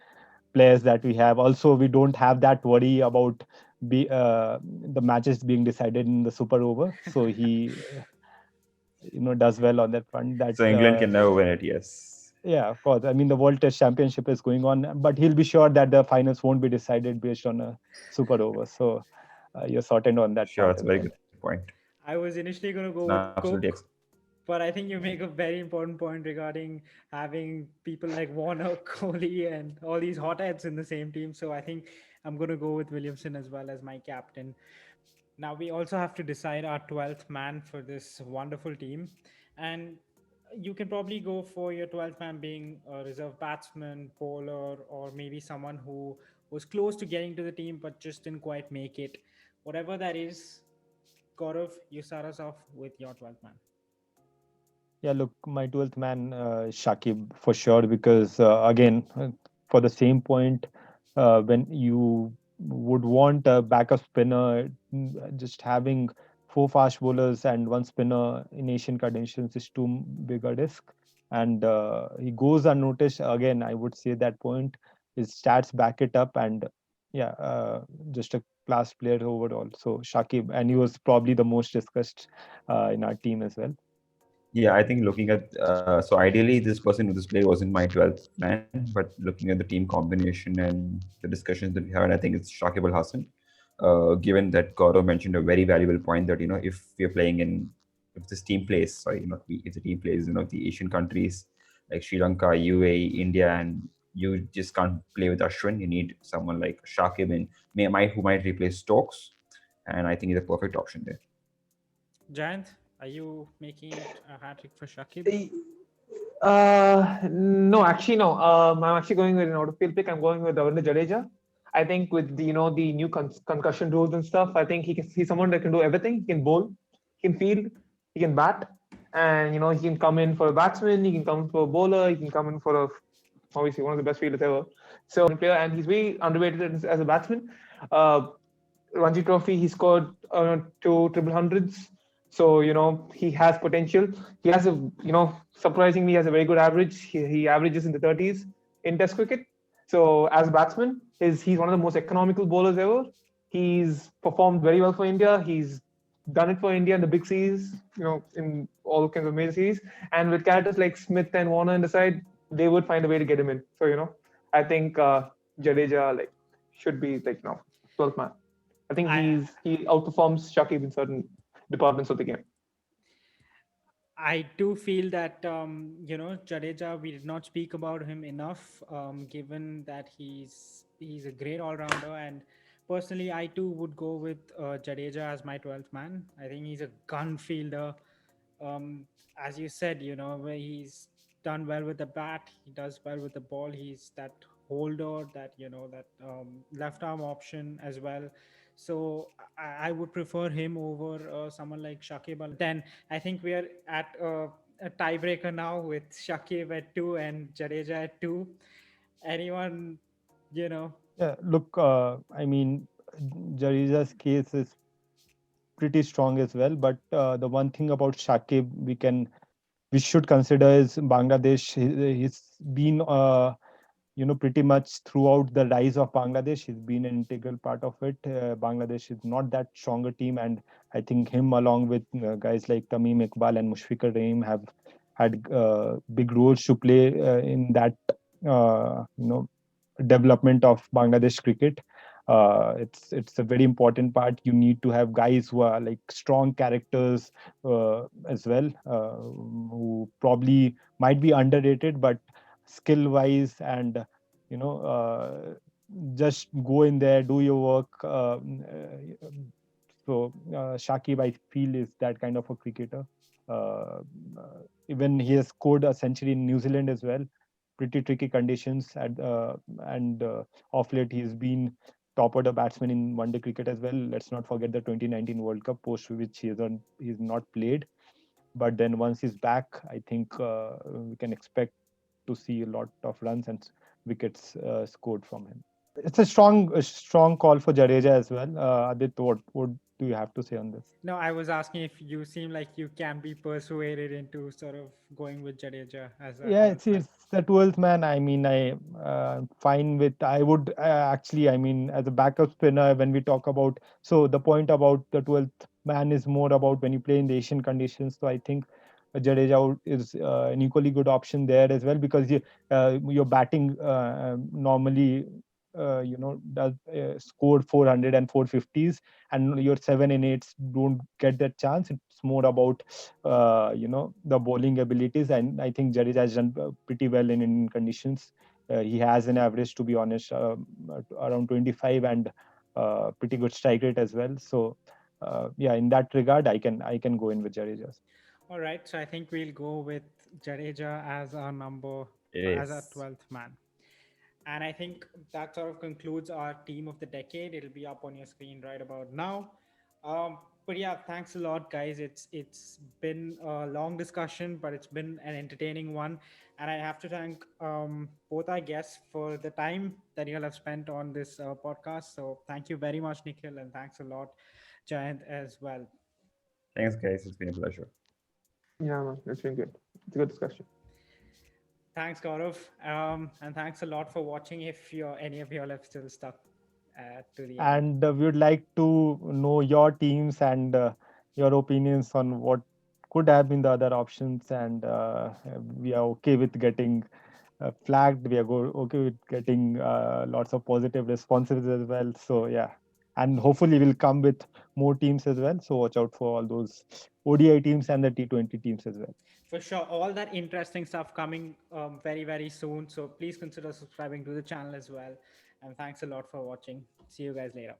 B: players that we have. Also, we don't have that worry about the matches being decided in the super over. So he does well on that front. That
C: So England can never win it, yes.
B: yeah, of course. I mean, the World Test Championship is going on, but he'll be sure that the finals won't be decided based on a super over. So you're sorted on that
C: Sure,
B: part
C: it's a
B: as
C: very
B: well.
C: good point.
A: I was initially going to go
C: No,
A: with
C: absolutely.
A: Cook, but I think you make a very important point regarding having people like Warner, Kohli, and all these hotheads in the same team. So I think I'm going to go with Williamson as well as my captain. Now we also have to decide our 12th man for this wonderful team. And you can probably go for your 12th man being a reserve batsman, bowler, or maybe someone who was close to getting to the team but just didn't quite make it. Whatever that is, Gaurav, you start us off with your 12th man.
B: Yeah, look, my 12th man, Shakib, for sure, because again, for the same point, when you would want a backup spinner, just having four fast bowlers and one spinner in Asian conditions is too big a risk. And he goes unnoticed. Again, I would say that point, his stats back it up, and yeah, just a class player overall. So Shakib, and he was probably the most discussed in our team as well.
C: Yeah, I think looking at so ideally this person with this play wasn't my 12th man, but looking at the team combination and the discussions that we had, I think it's Shakib Al Hassan. Given that Gaurav mentioned a very valuable point that if we're playing in if this team plays, sorry, not we, if the team plays, the Asian countries like Sri Lanka, UAE, India, and you just can't play with Ashwin. You need someone like Shakib and who might replace Stokes, and I think he's a perfect option there.
A: Jayant, are you making it a hat trick for Shakib?
D: No, actually, no. I'm actually going with an out-of-field pick. I'm going with Ravindra Jadeja. I think with the new concussion rules and stuff, I think he's someone that can do everything. He can bowl, he can field, he can bat, and he can come in for a batsman, he can come in for a bowler, he can come in for obviously one of the best fielders ever. So player, and he's very underrated as a batsman. Uh, Ranji Trophy, he scored two triple hundreds. So he has potential. He has surprisingly, he has a very good average. He averages in the 30s in Test cricket. So as a batsman, he's one of the most economical bowlers ever. He's performed very well for India. He's done it for India in the big series, in all kinds of major series. And with characters like Smith and Warner in the side, they would find a way to get him in. So I think Jadeja should be 12th man. I think
A: I
D: he outperforms Shakib in certain departments of the game.
A: I do feel that Jadeja. We did not speak about him enough, given that he's a great all rounder. And personally, I too would go with Jadeja as my 12th man. I think he's a gun fielder. As you said, where he's done well with the bat, he does well with the ball. He's that holder, that left arm option as well. So I would prefer him over someone like Shakib. Then I think we are at a tiebreaker now with Shakib at 2 and Jadeja at 2. Anyone, you know,
B: Yeah, look, I mean, Jadeja's case is pretty strong as well. But the one thing about Shakib we should consider is Bangladesh. He's been pretty much throughout the rise of Bangladesh. He's been an integral part of it. Bangladesh is not that stronger team, and I think him along with guys like Tamim Iqbal and Mushfiqur Rahim have had big roles to play in that uh, you know development of Bangladesh cricket. It's a very important part. You need to have guys who are like strong characters as well, who probably might be underrated, but skill wise and you know uh, just go in there, do your work. Shakib, I feel, is that kind of a cricketer. Uh, Even he has scored a century in New Zealand as well. Pretty tricky conditions, and off late he's been top order batsman in one day cricket as well. Let's not forget the 2019 World Cup, post which he's not played. But then once he's back, I think we can expect to see a lot of runs and wickets scored from him. It's a strong call for Jadeja as well. Adit, what do you have to say on this?
A: no, I was asking if you seem like you can be persuaded into sort of going with Jadeja as a
B: Yeah,
A: 12th
B: it's
A: man.
B: it's the 12th man. I mean, fine with. I would actually. I mean, as a backup spinner, when we talk about, so the point about the 12th man is more about when you play in the Asian conditions. So I think Jadeja is an equally good option there as well, because your batting normally does score 400 and 450s, and your 7 and 8s don't get that chance. It's more about the bowling abilities, and I think Jadeja has done pretty well in Indian conditions. He has an average, to be honest, around 25, and pretty good strike rate as well. So yeah, in that regard, I can go in with Jadeja.
A: All right, so I think we'll go with Jadeja as our as our
C: Yes.
A: 12th man. And I think that sort of concludes our team of the decade. It'll be up on your screen right about now. But yeah, thanks a lot, guys. It's been a long discussion, but it's been an entertaining one. And I have to thank both our guests for the time that you'll have spent on this podcast. So thank you very much, Nikhil, and thanks a lot, Jayant, as well.
C: Thanks, guys. It's been a pleasure.
D: Yeah, man, it's been good. It's a good discussion.
A: Thanks, Gaurav. And thanks a lot for watching if any of you all have still stuck to the end.
B: And we would like to know your teams and your opinions on what could have been the other options. And we are okay with getting flagged. We are okay with getting lots of positive responses as well. So yeah, and hopefully we'll come with more teams as well. So watch out for all those ODI teams and the T20 teams as well.
A: For sure, all that interesting stuff coming very, very soon. So please consider subscribing to the channel as well. And thanks a lot for watching. See you guys later.